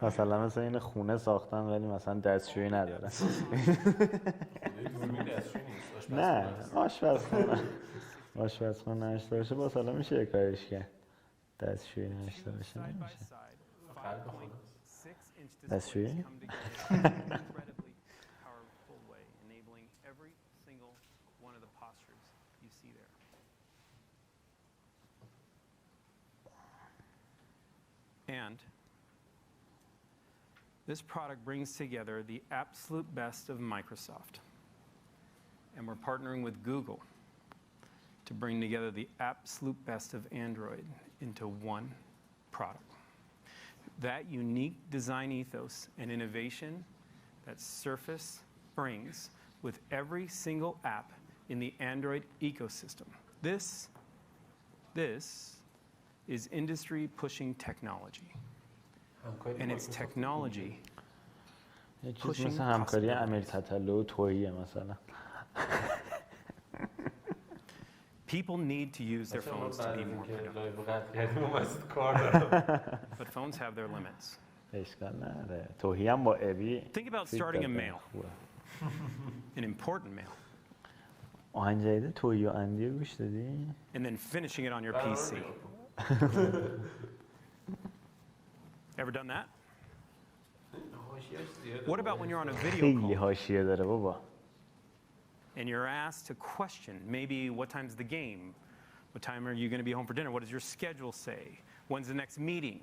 Speaker 2: مثلا مثل این خونه ساختن ولی مثلا دستشویی نداره.
Speaker 1: دوربین دستشویی نیست.
Speaker 2: نه آشپزخونه نشته باشه باز حالا میشه یه کاریش کرد. دستشویی نشته باشه نمیشه.
Speaker 1: قلب خونه.
Speaker 2: دستشویی؟
Speaker 4: And this product brings together the absolute best of Microsoft. And we're partnering with Google to bring together the absolute best of Android into one product. That unique design ethos and innovation that Surface brings with every single app in the Android ecosystem. This is industry pushing technology. And it's technology
Speaker 2: یه چیز مثل همکاری امیر تتلو و توییه مثلا.
Speaker 4: People need to use their phones to be more productive. But phones have their limits.
Speaker 2: اشکال نداره. توهی هم با ابی.
Speaker 4: Think about starting a mail, an important mail,
Speaker 2: آهنگ جدید توهی و اندی رو گوش دادی؟
Speaker 4: and then finishing it on your PC. Ever done that? What about when you're on a video
Speaker 2: خیلی
Speaker 4: call
Speaker 2: حاشیه داره بابا.
Speaker 4: and you're asked a question? Maybe what time's the game? What time are you going to be home for dinner? What does your schedule say? When's the next meeting?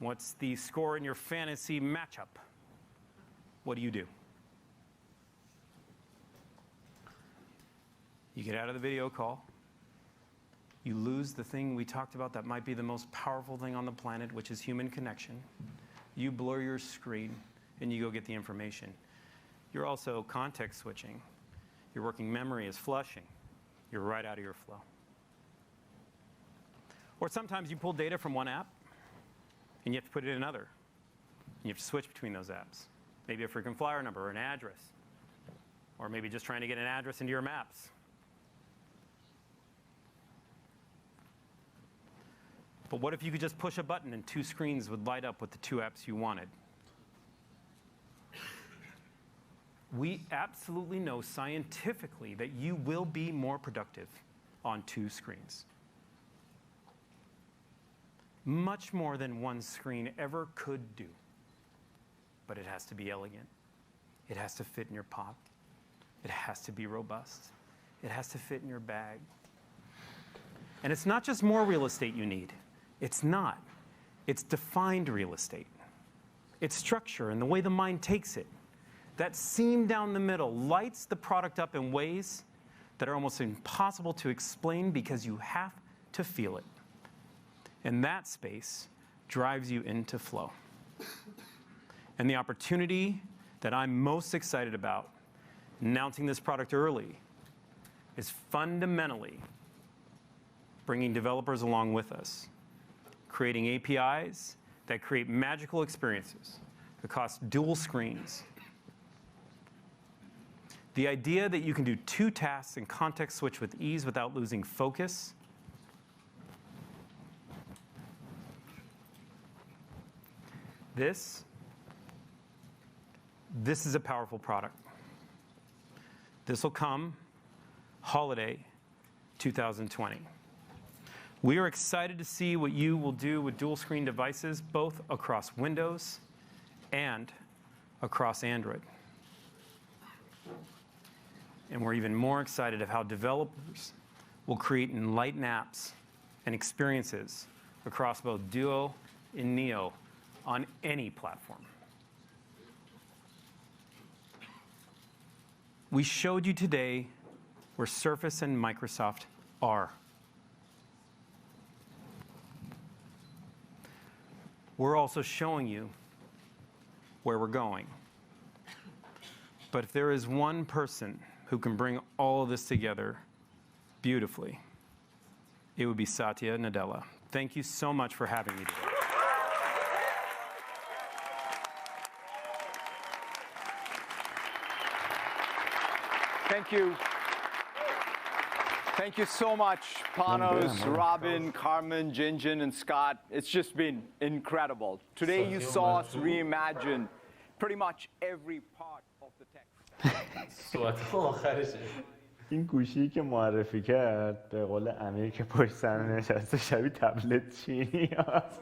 Speaker 4: What's the score in your fantasy matchup? What do? You get out of the video call. You lose the thing we talked about that might be the most powerful thing on the planet, which is human connection. You blur your screen and you go get the information. You're also context switching. Your working memory is flushing. You're right out of your flow. Or sometimes you pull data from one app and you have to put it in another. And you have to switch between those apps. Maybe a frequent flyer number or an address. Or maybe just trying to get an address into your maps. But what if you could just push a button and 2 screens would light up with the 2 apps you wanted? We absolutely know scientifically that you will be more productive on 2 screens. Much more than 1 screen ever could do. But it has to be elegant. It has to fit in your pocket. It has to be robust. It has to fit in your bag. And it's not just more real estate you need. It's not. It's defined real estate. It's structure and the way the mind takes it. That seam down the middle lights the product up in ways that are almost impossible to explain because you have to feel it. And that space drives you into flow. And the opportunity that I'm most excited about, announcing this product early, is fundamentally bringing developers along with us, creating APIs that create magical experiences across dual screens. The idea that you can do 2 tasks and context switch with ease without losing focus. This is a powerful product. This will come holiday 2020. We are excited to see what you will do with dual screen devices, both across Windows and across Android. And we're even more excited of how developers will create enlightened apps and experiences across both Duo and Neo on any platform. We showed you today where Surface and Microsoft are. We're also showing you where we're going. But if there is one person who can bring all of this together beautifully, it would be Satya Nadella. Thank you so much for having me today.
Speaker 3: Thank you. Thank you so much, Panos, Robin, Carmen, Jinjin, and Scott. It's just been incredible. Today you saw us reimagine pretty much every part of the tech stack.
Speaker 2: این گوشی که معرفی کرد به قول امیر که پشت سر نشسته شبیه تبلت چینی هست.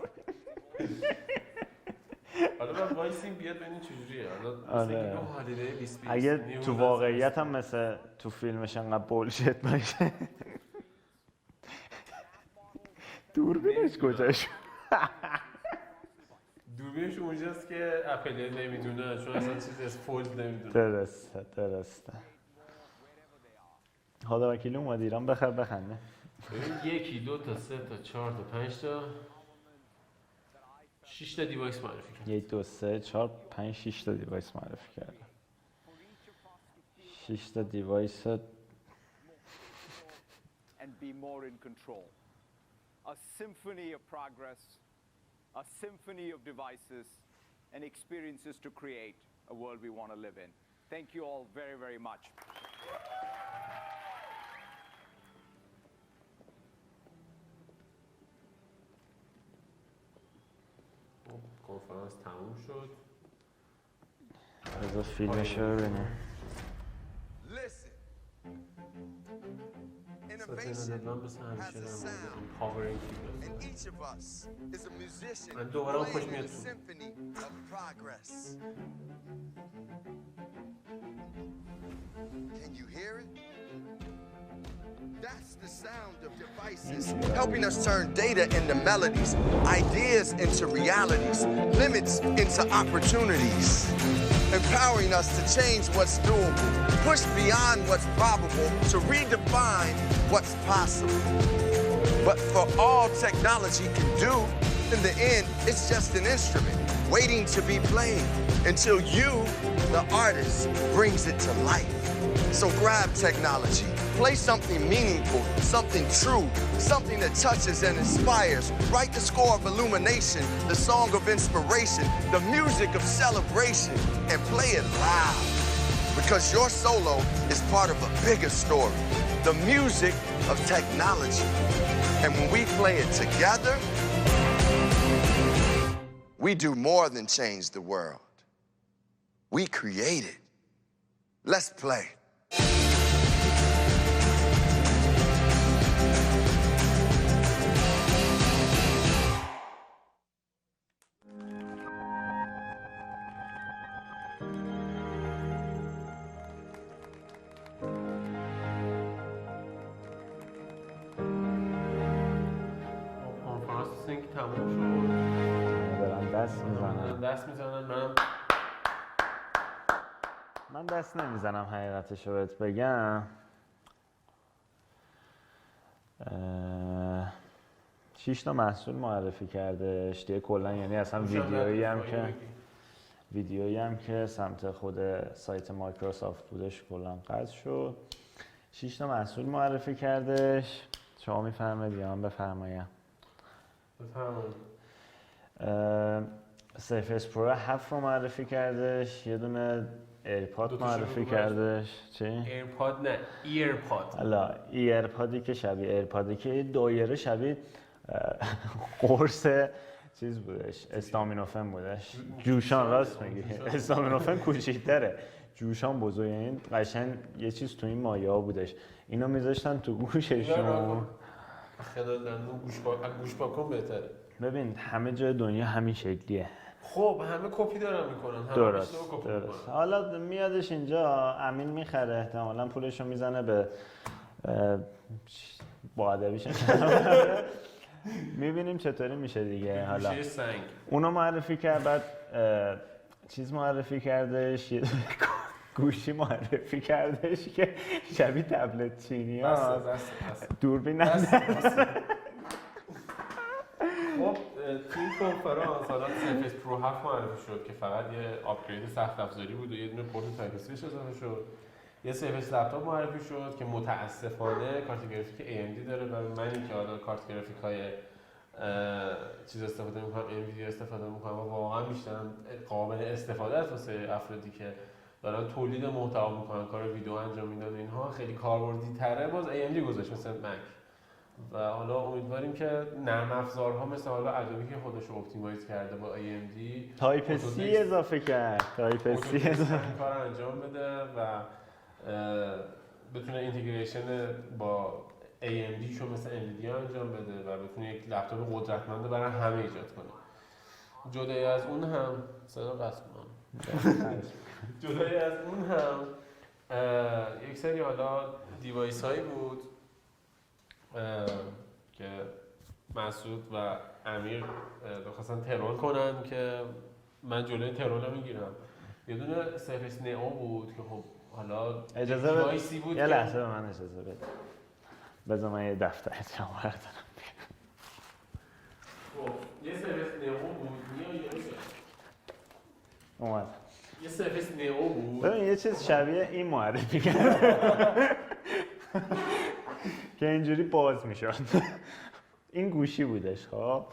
Speaker 1: حالا من وایسیم بیاد ببینیم چجوریه. حالا
Speaker 2: اگه تو واقعیت هم مثل تو فیلمش انقدر بولشت باشه. دوربینش کجاش؟
Speaker 1: دوربینش اونجاست که اپل نمیدونه، چون اصلا چیز از فولد نمیدونه.
Speaker 2: درسته. خدا وکیلی اومد ایران بخنده.
Speaker 1: ببین 1 2 تا 3 تا 4 تا 5 تا 6 تا دیوایس معرفی کرد.
Speaker 2: 1 2 3 4 5 6 تا دیوایس معرفی کرد. 6 تا دیوایس
Speaker 3: and be more in control. A symphony of progress, a symphony of devices and experiences to create a world we want to live in. Thank you all very, very much.
Speaker 1: کنفرانس تموم شد.
Speaker 2: از فیلمش رو ببینیم.
Speaker 1: Innovation has a sound, and each of us is a musician playing the symphony of progress. Can you hear it? That's the sound of devices helping us turn data into melodies, ideas into realities, limits into opportunities, empowering us to change what's doable, push beyond what's probable, to redefine what's possible. But for all technology can do, in the end, it's just an instrument waiting to be played until you, the artist, brings it to life. So grab technology, play something meaningful, something true, something that touches and inspires. Write the score of illumination, the song of inspiration, the music of celebration, and play it loud. Because your solo is part of a bigger story, the music of technology. And when we play it together, we do more than change the world. We create it. Let's play. کنفرانس که تموم شد.
Speaker 2: دارن دست میزنن.
Speaker 1: دست میزنن.
Speaker 2: من دست نمیزنم حقیقتشو بهت بگم. 6 تا محصول معرفی کردش دیگه کلا، یعنی اصلا ویدیویی هم که سمت خود سایت مایکروسافت بودش کلا قطع شد. 6 تا محصول معرفی کردش. شما میفرمایید یا من بفرمایم؟
Speaker 1: بفرمایید.
Speaker 2: سرفیس پرو 7 رو معرفی کردش. یه دونه ایرپاد معرفی کردش. چی؟
Speaker 1: ایرپاد نه، ایرپاد.
Speaker 2: حالا ایرپادی که شبیه ایرپادی که دایره شبیه قرص چیز بودش، استامینوفن بودش. جوشان راست میگی. استامینوفن کوچیک‌تره، جوشان بزرگه. این قشنگ یه چیز تو این مایه ها بودش. اینا میذاشتن تو گوششون.
Speaker 1: خیلی دندون گوش پاکن بهتره.
Speaker 2: ببین همه جای دنیا همین شکلیه.
Speaker 1: خب همه کپی دارن میکنن.
Speaker 2: درست. حالا میادش اینجا امین میخره، احتمالاً پولشو میزنه به با ادبیش. میبینیم چطوری میشه دیگه. حالا اونو معرفی کرد، بعد چیز معرفی کردش، گوشی معرفی کردش که شبیه تبلت چینی ها، دوربین نداره.
Speaker 1: خب توی کنفرانس حالا سرفیس پرو 7 معرفی شد که فقط یه آپگرید سخت افزاری بود و یه دونه پورت تایپ سی اضافه شد. یه سرفیس لپتاپ معرفی شد که متاسفانه کارت گرافیک AMD داره و منی که حالا کارت گرافیک‌های چیز استفاده می‌کنم، انویدیا استفاده می‌کنم و واقعا بیشتر قابل استفاده است واسه افرادی که دارن تولید محتوا می‌کنن، کار ویدیو انجام میدن، اینها خیلی کاربردی‌تره. باز AMD گذاشت مثل مک. و حالا امیدواریم که نرم افزارها مثل حالا ادوبی که خودش رو اپتیمایز کرده با AMD
Speaker 2: تایپ سی اضافه کرد، تایپ سی اضافه
Speaker 1: کار انجام بده و بتونه اینتگریشن با AMD شو مثل انویدیا انجام بده و بتونه یک لپتاپ قدرتمند برای همه ایجاد کنه. جدای از اون هم جدای از اون هم یک سری حالا دیوایس هایی بود که مسعود و امیر بخواستن ترول کنن که من جلوی ترول رو میگیرم. یه دونه سرفیس نئو بود که خب حالا
Speaker 2: اجازه
Speaker 1: دیوایسی بود.
Speaker 2: یه لحظه به من اجازه بده. بذار من یه دفتر جمع بردارم.
Speaker 1: خب یه سرفیس نئو بود.
Speaker 2: اومد.
Speaker 1: یه سرفیس نئو بود.
Speaker 2: ببین یه چیز شبیه این معرفی کرد. که اینجوری باز میشد. این گوشی بودش. خب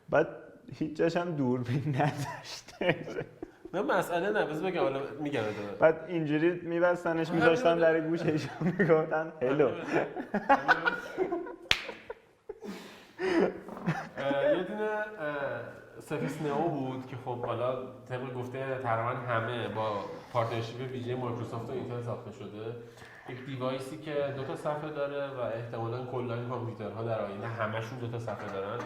Speaker 2: بعد هیچ جاش هم دوربین نداشته.
Speaker 1: نه مسئله نه، بذار بگم حالا میگم ادامه.
Speaker 2: بعد اینجوری میبستنش میذاشتن در گوشش میگفتن هلو.
Speaker 1: یه دونه سرفیس نئو بود که خب حالا طبق گفته تقریبا همه با پارتنرشیپ ویژه مایکروسافت و اینتل ساخته شده. یک دیوایسی که 2 تا صفحه داره و احتمالاً کلا کامپیوترها در آینده همشون 2 تا صفحه دارن.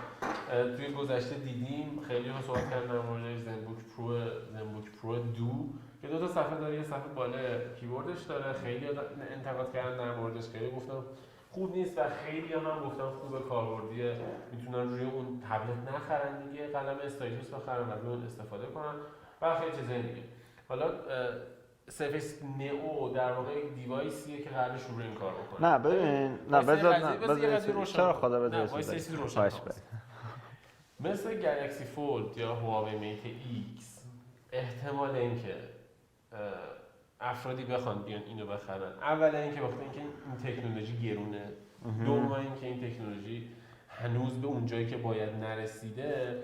Speaker 1: توی گذشته دیدیم خیلی ها صحبت کردن در مورد زنبوک پرو دو که 2 تا صفحه داره، یه صفحه بالا کیبوردش داره. خیلی انتقاد کردن در موردش، خیلی گفتم خوب نیست و خیلی هم گفتن خوبه، کاربردیه، میتونن روی اون تبلت نخرن دیگه، قلم استایلوس بخرن و روی اون استفاده کنن و خیلی چیزای دیگه. حالا سرفیس نئو در واقع یک دیوایسیه که قراره شروع این کار بکنه.
Speaker 2: نه ببین، نه بذار چرا خدا بذار
Speaker 1: وایس روشن مثل گلکسی فولد یا هواوی میت ایکس احتمال اینکه افرادی بخوان بیان اینو بخرن، اولا اینکه وقتی اینکه این تکنولوژی گرونه، دوم اینکه این تکنولوژی هنوز به اون جایی که باید نرسیده،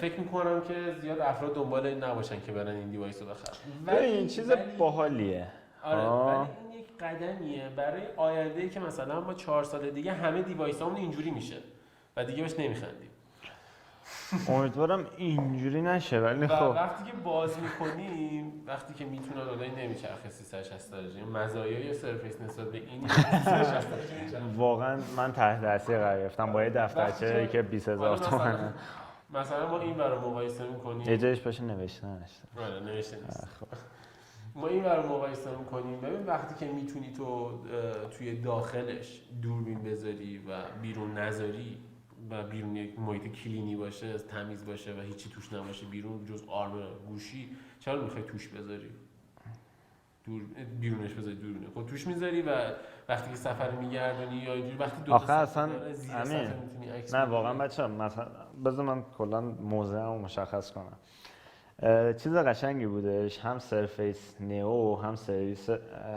Speaker 1: فکر میکنم که زیاد افراد دنبال این نباشن که برن این دیوایس رو بخرن.
Speaker 2: ولی این چیز باحالیه.
Speaker 1: آره ولی این یک قدمیه برای آینده‌ای که مثلا ما 4 سال دیگه همه دیوایسامون اینجوری میشه و دیگه بهش نمیخندیم.
Speaker 2: امیدوارم اینجوری نشه. ولی خب
Speaker 1: وقتی که باز میکنیم، وقتی که میتونن اونای نمیچرخه 360 درجه، مزایای سرفیس نسبت به این 360 درجه
Speaker 2: واقعا من تحت تاثیر قرار گرفتم با یه دفترچه‌ای که 20000 تومانه.
Speaker 1: مثلا ما این برای مقایسه میکنیم،
Speaker 2: یه جایش باشه نوشتنش.
Speaker 1: آره نوشته نیست. ما این برای مقایسه میکنیم، ببین وقتی که میتونی تو توی داخلش دوربین بذاری و بیرون نذاری و بیرون یک محیط کلینی باشه، تمیز باشه و هیچی توش نباشه بیرون جز آرم گوشی، چرا میخوای توش بذاری؟ بیرونش بذاری دوربینه خب توش میذاری و وقتی که سفر میگردونی یا اینجوری وقتی دو تا
Speaker 2: اصلا
Speaker 1: امین
Speaker 2: نه واقعا بچه‌ها مثلا بذار من کلا موضوعمو مشخص کنم. چیز قشنگی بودش، هم سرفیس نئو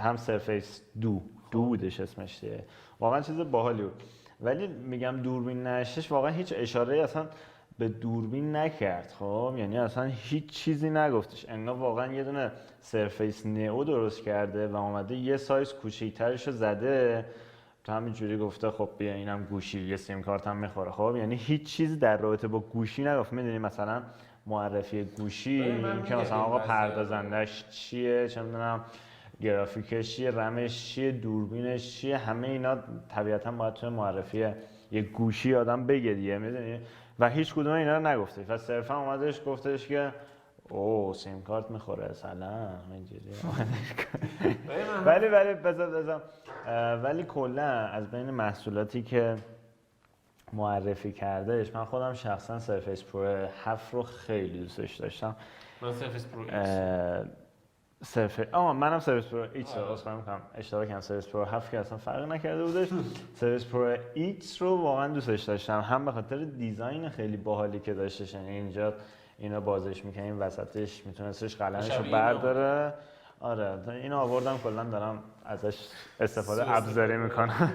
Speaker 2: هم سرفیس دو بودش اسمش دیگه، واقعا چیز باحالی بود. ولی میگم دوربین نشش واقعا هیچ اشاره اصلا به دوربین نکرد. خب یعنی اصلا هیچ چیزی نگفتش، انگار واقعا یه دونه سرفیس نئو درست کرده و اومده یه سایز کوچیک‌ترش رو زده تو همینجوری گفته خب بیا اینم گوشی، یه سیم کارت هم میخوره. خب یعنی هیچ چیزی در رابطه با گوشی نگفت. میدونی مثلا معرفی گوشی که مثلا آقا پردازندش چیه، چه میدونم گرافیکش چیه، رمش چیه، دوربینش چیه، همه اینا طبیعتا باید توی معرفی یه گوشی آدم بگه دیگه، میدونی؟ و هیچ کدوم اینا رو نگفته و صرفا اومدش گفتش که اوه سیم کارت میخوره سلام اینجوری. ولی بذار ولی کلا از بین محصولاتی که معرفی کردهش، من خودم شخصا سرفیس پرو 7 رو خیلی دوستش داشتم.
Speaker 1: من سرفیس پرو
Speaker 2: منم سرفیس پرو ایکس رو اصلا میکنم اشتباه کردم. سرفیس پرو 7 که اصلا فرق نکرده بودش. سرفیس پرو ایکس رو واقعا دوستش داشتم، هم به خاطر دیزاین خیلی باحالی که داشتش. یعنی اینجا اینا بازش میکنیم وسطش میتونستش قلمش رو برداره. آره اینو آوردم کلا دارم ازش استفاده ابزاری میکنم.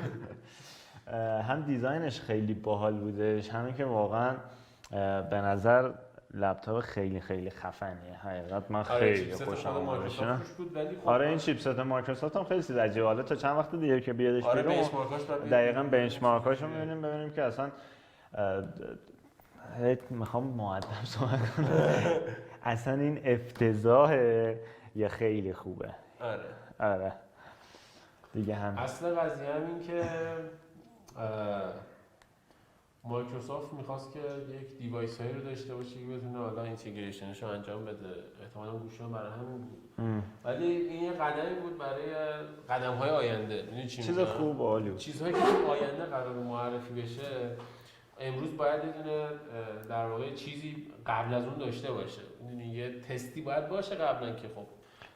Speaker 2: هم دیزاینش خیلی باحال بودش، همین که واقعا به نظر لپتاپ خیلی خیلی خفنیه. حقیقت من خیلی خوشم اومدش. آره این چیپست مایکروسافت هم خیلی عجیبه. حالا تا چند وقت دیگه که بیادش بیرون دقیقاً بنچمارکاشو می‌بینیم ببینیم که اصلا میخوام مؤدب صحبت کنم. اصلا این افتضاحه یا خیلی خوبه. آره دیگه هم
Speaker 1: اصل قضیه هم این که مایکروسافت میخواست که یک دیوایس هایی رو داشته باشه که بتونه حالا اینتگریشنش رو انجام بده. احتمالاً گوشی هم برای همین بود. ولی این یه قدمی بود برای قدم های آینده. میدونی چی میگم؟
Speaker 2: چیز خوب و عالی بود.
Speaker 1: چیزهایی که تو آینده قرار معرفی بشه امروز باید یه دونه در واقع چیزی قبل از اون داشته باشه. میدونی یه تستی باید باشه قبلا که خب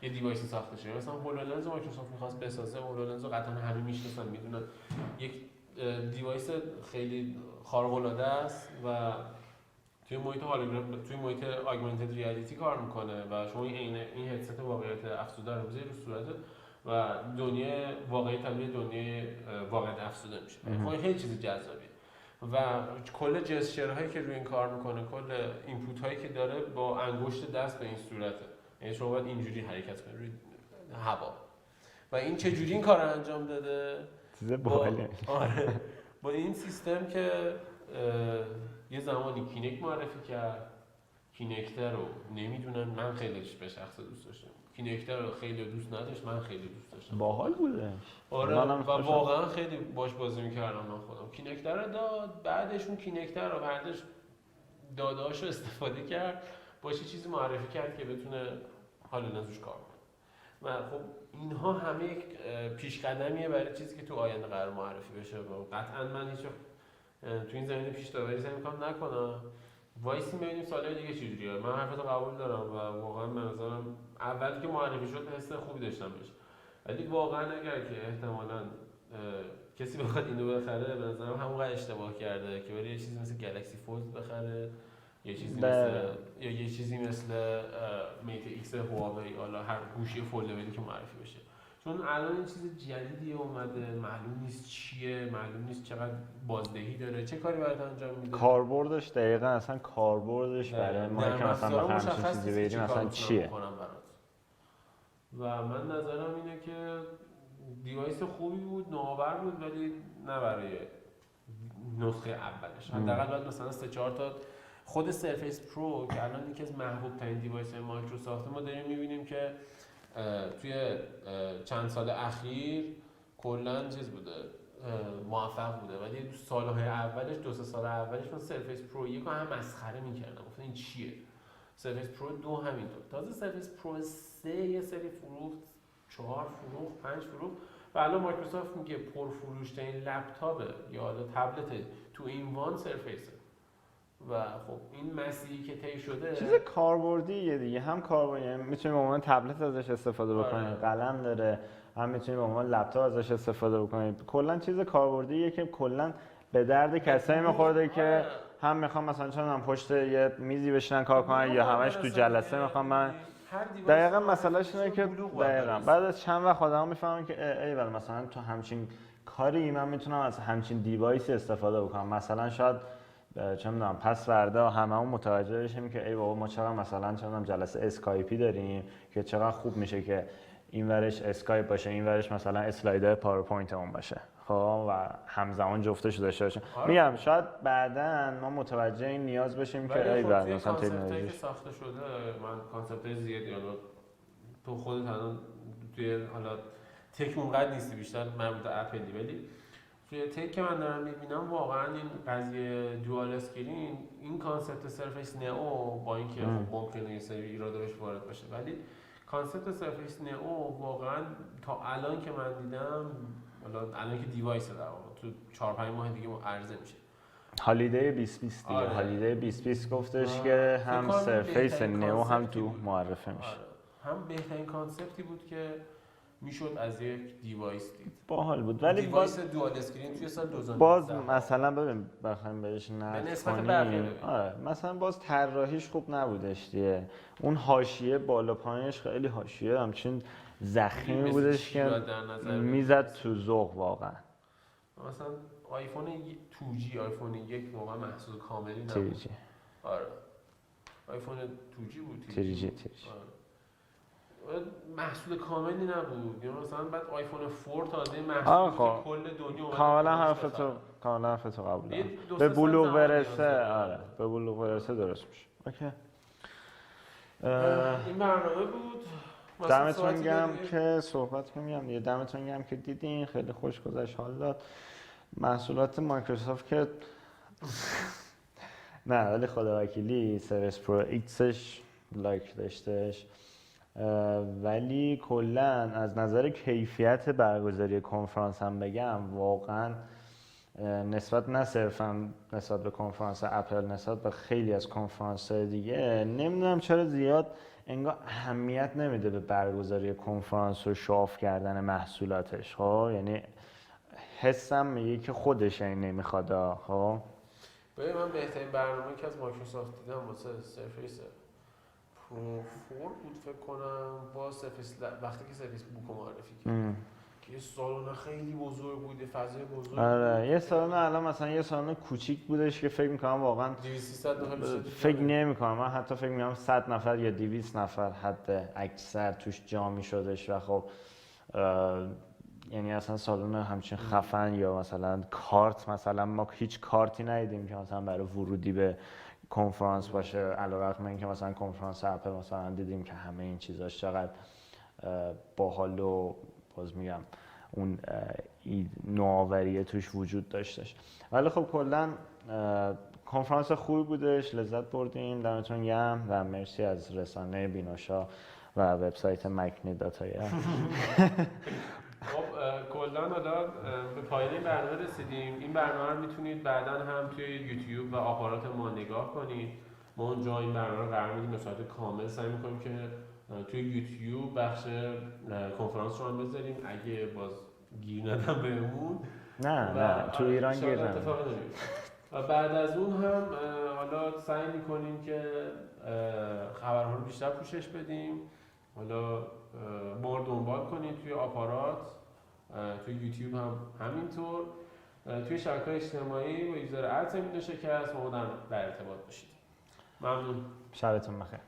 Speaker 1: یه دیوایسی ساخته شه. مثلا هولولنز مایکروسافت می‌خواست بسازه، هولولنز رو قطعا همه میشناسن میدونن یک دیوایس خیلی خارق‌العاده است و توی محیط هولوگرام، توی محیط آگمنتد ریالیتی کار میکنه و شما این هدست واقعیت افزوده رو بذاری رو صورتت و دنیای واقعی تبدیل دنیای واقعیت افزوده میشه. خب خیلی چیز جذابیه و کل جسچرهایی که روی این کار میکنه، کل اینپوت هایی که داره با انگشت دست به این صورته. یعنی شما باید اینجوری حرکت کنید روی هوا و این چه جوری این کار رو انجام داده؟
Speaker 2: چیز باحاله.
Speaker 1: با این سیستم که یه زمانی کینکت معرفی کرد، کینکتر رو نمیدونم، من خیلی به شخص دوست داشتم. کینکتر رو خیلی دوست نداشت، من خیلی دوست داشتم.
Speaker 2: باحال بودش.
Speaker 1: آره و واقعا خیلی باش بازی میکردم من خودم. کینکتر رو داد، بعدش اون کینکتر رو برداشت داداش رو استفاده کرد، باشه چیزی معرفی کرد که بتونه حالا نزوش کار کنه. و خب اینها همه یک پیش قدمیه برای چیزی که تو آینده قرار معرفی بشه. قطعا من هیچ تو این زمینه پیش داوری سعی می‌کنم نکنم. وایسیم ببینیم سال‌های دیگه چجوریه. من حرفتو قبول دارم و واقعا به نظرم اول که معرفی شد حس خوبی داشتم بهش. ولی واقعا اگر که احتمالاً کسی بخواد اینو بخره، به نظرم همونقدر اشتباه کرده که بره یه چیزی مثل گلکسی فولد بخره، یه چیزی مثل میت ایکس هواوی، حالا هر گوشی فولدبلی که معرفی بشه. چون الان این چیز جدیدی اومده، معلوم نیست چیه، معلوم نیست چقدر بازدهی داره، چه کاری برات انجام میده.
Speaker 2: کاربردش دقیقاً اصلا کاربردش برای ما که مثلا بخوایم همچین چیزی بگیریم مثلا چیه.
Speaker 1: و من نظرم اینه که دیوایس خوبی بود، نوآور بود، ولی نه برای نسخه اولش. حداقل باید مثلا 3-4 تا خود سرفیس پرو که الان یکی از محبوب ترین دیوایس مایکروسافت، ما داریم میبینیم که توی چند سال اخیر کلا چیز بوده، موفق بوده، ولی سالهای اولش 2-3 سال اولش من سرفیس پرو 1 هم مسخره میکردم، گفتم این چیه. سرفیس پرو 2 همینطور. تازه سرفیس پرو 3 یه سری فروخت، 4 فروخت، 5 فروخت و الان مایکروسافت میگه پرفروش‌ترین لپتاپ یا حالا تبلت تو این وان سرفیسه. و خب این مسیری که طی شده
Speaker 2: چیز کاربردیه دیگه، هم کاربردی، میتونیم به عنوان تبلت ازش استفاده بکنیم، قلم داره، هم میتونیم به عنوان لپتاپ ازش استفاده بکنیم. کلا چیز کاربردیه که کلا به درد کسایی میخورده که هم میخوام مثلا چون پشت یه میزی بشینن کار کنن یا همش تو جلسه میخوام من. دقیقاً مسئلهش اینه که دقیقاً بعد از چند وقت آدم‌ها میفهمن که ایول مثلا تو همچین کاری من میتونم از همچین دیوایسی استفاده بکنم. مثلا شاید چه میدونم پس فردا هممون متوجه بشیم که ای بابا ما چقدر مثلا چه میدونم جلسه اسکایپی داریم که چقدر خوب میشه که این ورش اسکایپ باشه، این ورش مثلا اسلایدر پاورپوینت اون باشه، خب و همزمان جفتش داشته باشیم. میگم شاید بعداً ما متوجه این نیاز بشیم که ای بعد مثلا تکنولوژی
Speaker 1: که ساخته شده، من کانسپت زیادی حالا تو خودت الان توی حالا تک اونقدر نیستی، بیشتر مربوط به اپلی، ولی توی تک که من دارم میبینم واقعا این قضیه دوال اسکرین، این کانسپت سرفیس نئو با اینکه ممکنه یه سری ایراده بهش وارد باشه، ولی کانسپت سرفیس نئو واقعا تا الان که من دیدم، الان که دیوایس در واقع تو 4-5 ماه دیگه عرضه میشه.
Speaker 2: هالیدی 2020 دیگه. هالیدی 2020 گفتش که هم سرفیس نئو هم تو معرفی میشه.
Speaker 1: هم بهترین کانسپتی بود که میشد از یک دیوایس دید.
Speaker 2: باحال بود، ولی
Speaker 1: دیوایس دوال اسکرین توی سال 2019
Speaker 2: باز مثلا ببین بخوایم بهش نقد کنیم، مثلا باز طراحیش خوب نبودش دیگه. اون حاشیه بالا پایینش خیلی حاشیه همچین زخمی بودش که میزد تو ذوق واقعا.
Speaker 1: مثلا آیفون 2G، آیفون 1 واقعا محصول کاملی نبود. 3G. آره. آیفون 2G بود.
Speaker 2: 3G.
Speaker 1: محصول کاملی نبود. یا مثلا بعد آیفون 4 تازه محصول که کل دنیا
Speaker 2: کاملا حرفتو قبول دارم. به بلوغ برسه، آره به بلوغ برسه درست میشه. اوکی.
Speaker 1: این برنامه بود.
Speaker 2: دمتون گرم که صحبت کنیم دیگه. دمتون گرم که دیدین، خیلی خوش گذشت، حال داد. محصولات مایکروسافت که نه ولی خداوکیلی سرفیس پرو ایکسش لایک داشتش، ولی کلا از نظر کیفیت برگزاری کنفرانس هم بگم واقعا نسبت نه صرفا نسبت به کنفرانس اپل، نسبت به خیلی از کنفرانس دیگه نمیدونم چرا زیاد انگار اهمیت نمیده به برگزاری کنفرانس و شاف کردن محصولاتش. خب یعنی حسم میگه که خودش این نمیخواد. خب
Speaker 1: ببین من بهترین برنامه‌ای که از مایکروسافت دیدم واسه سرفیس پرو 4 بود فکر کنم، با سرفیس وقتی که سرفیس بوکو معرفی کرد که یه سالن خیلی بزرگ بود، یه فضای بزرگ.
Speaker 2: آره یه سالن الان مثلا یه سالن کوچیک بودش که فکر می‌کنم واقعا
Speaker 1: 200 نفر
Speaker 2: فکر نمی‌کنم، من حتی فکر می‌کنم 100 نفر یا 200 نفر حد اکثر توش جا می‌شدش و خب یعنی اصلا سالن همچین خفن یا مثلا کارت، مثلا ما هیچ کارتی ندیدیم که مثلا برای ورودی به کنفرانس باشه، علیرغم اینکه مثلا کنفرانس اپل مثلا دیدیم که همه این چیزاش چقدر باحال و باز میگم اون نوآوری توش وجود داشتش. ولی خب کلا کنفرانس خوبی بودش، لذت بردیم، دمتون گرم و مرسی از رسانه بینوشا و وبسایت کنید.
Speaker 1: خب کلا حالا به پایان این برنامه رسیدیم. این برنامه رو میتونید بعدا هم توی یوتیوب و آپارات ما نگاه کنید. ما اونجا این برنامه رو قرار میدیم به صورت کامل، سعی میکنیم که توی یوتیوب بخش کنفرانس رو هم بذاریم اگه باز گیر ندم بهمون.
Speaker 2: نه تو ایران گیر ندم.
Speaker 1: و بعد از اون هم حالا سعی میکنیم که خبرها رو بیشتر پوشش بدیم. حالا ما رو دنبال کنید توی آپارات، توی یوتیوب هم همینطور، توی شبکه‌های اجتماعی با یوزر @بینوشا با ما در ارتباط باشید. ممنون.
Speaker 2: شبتون بخیر.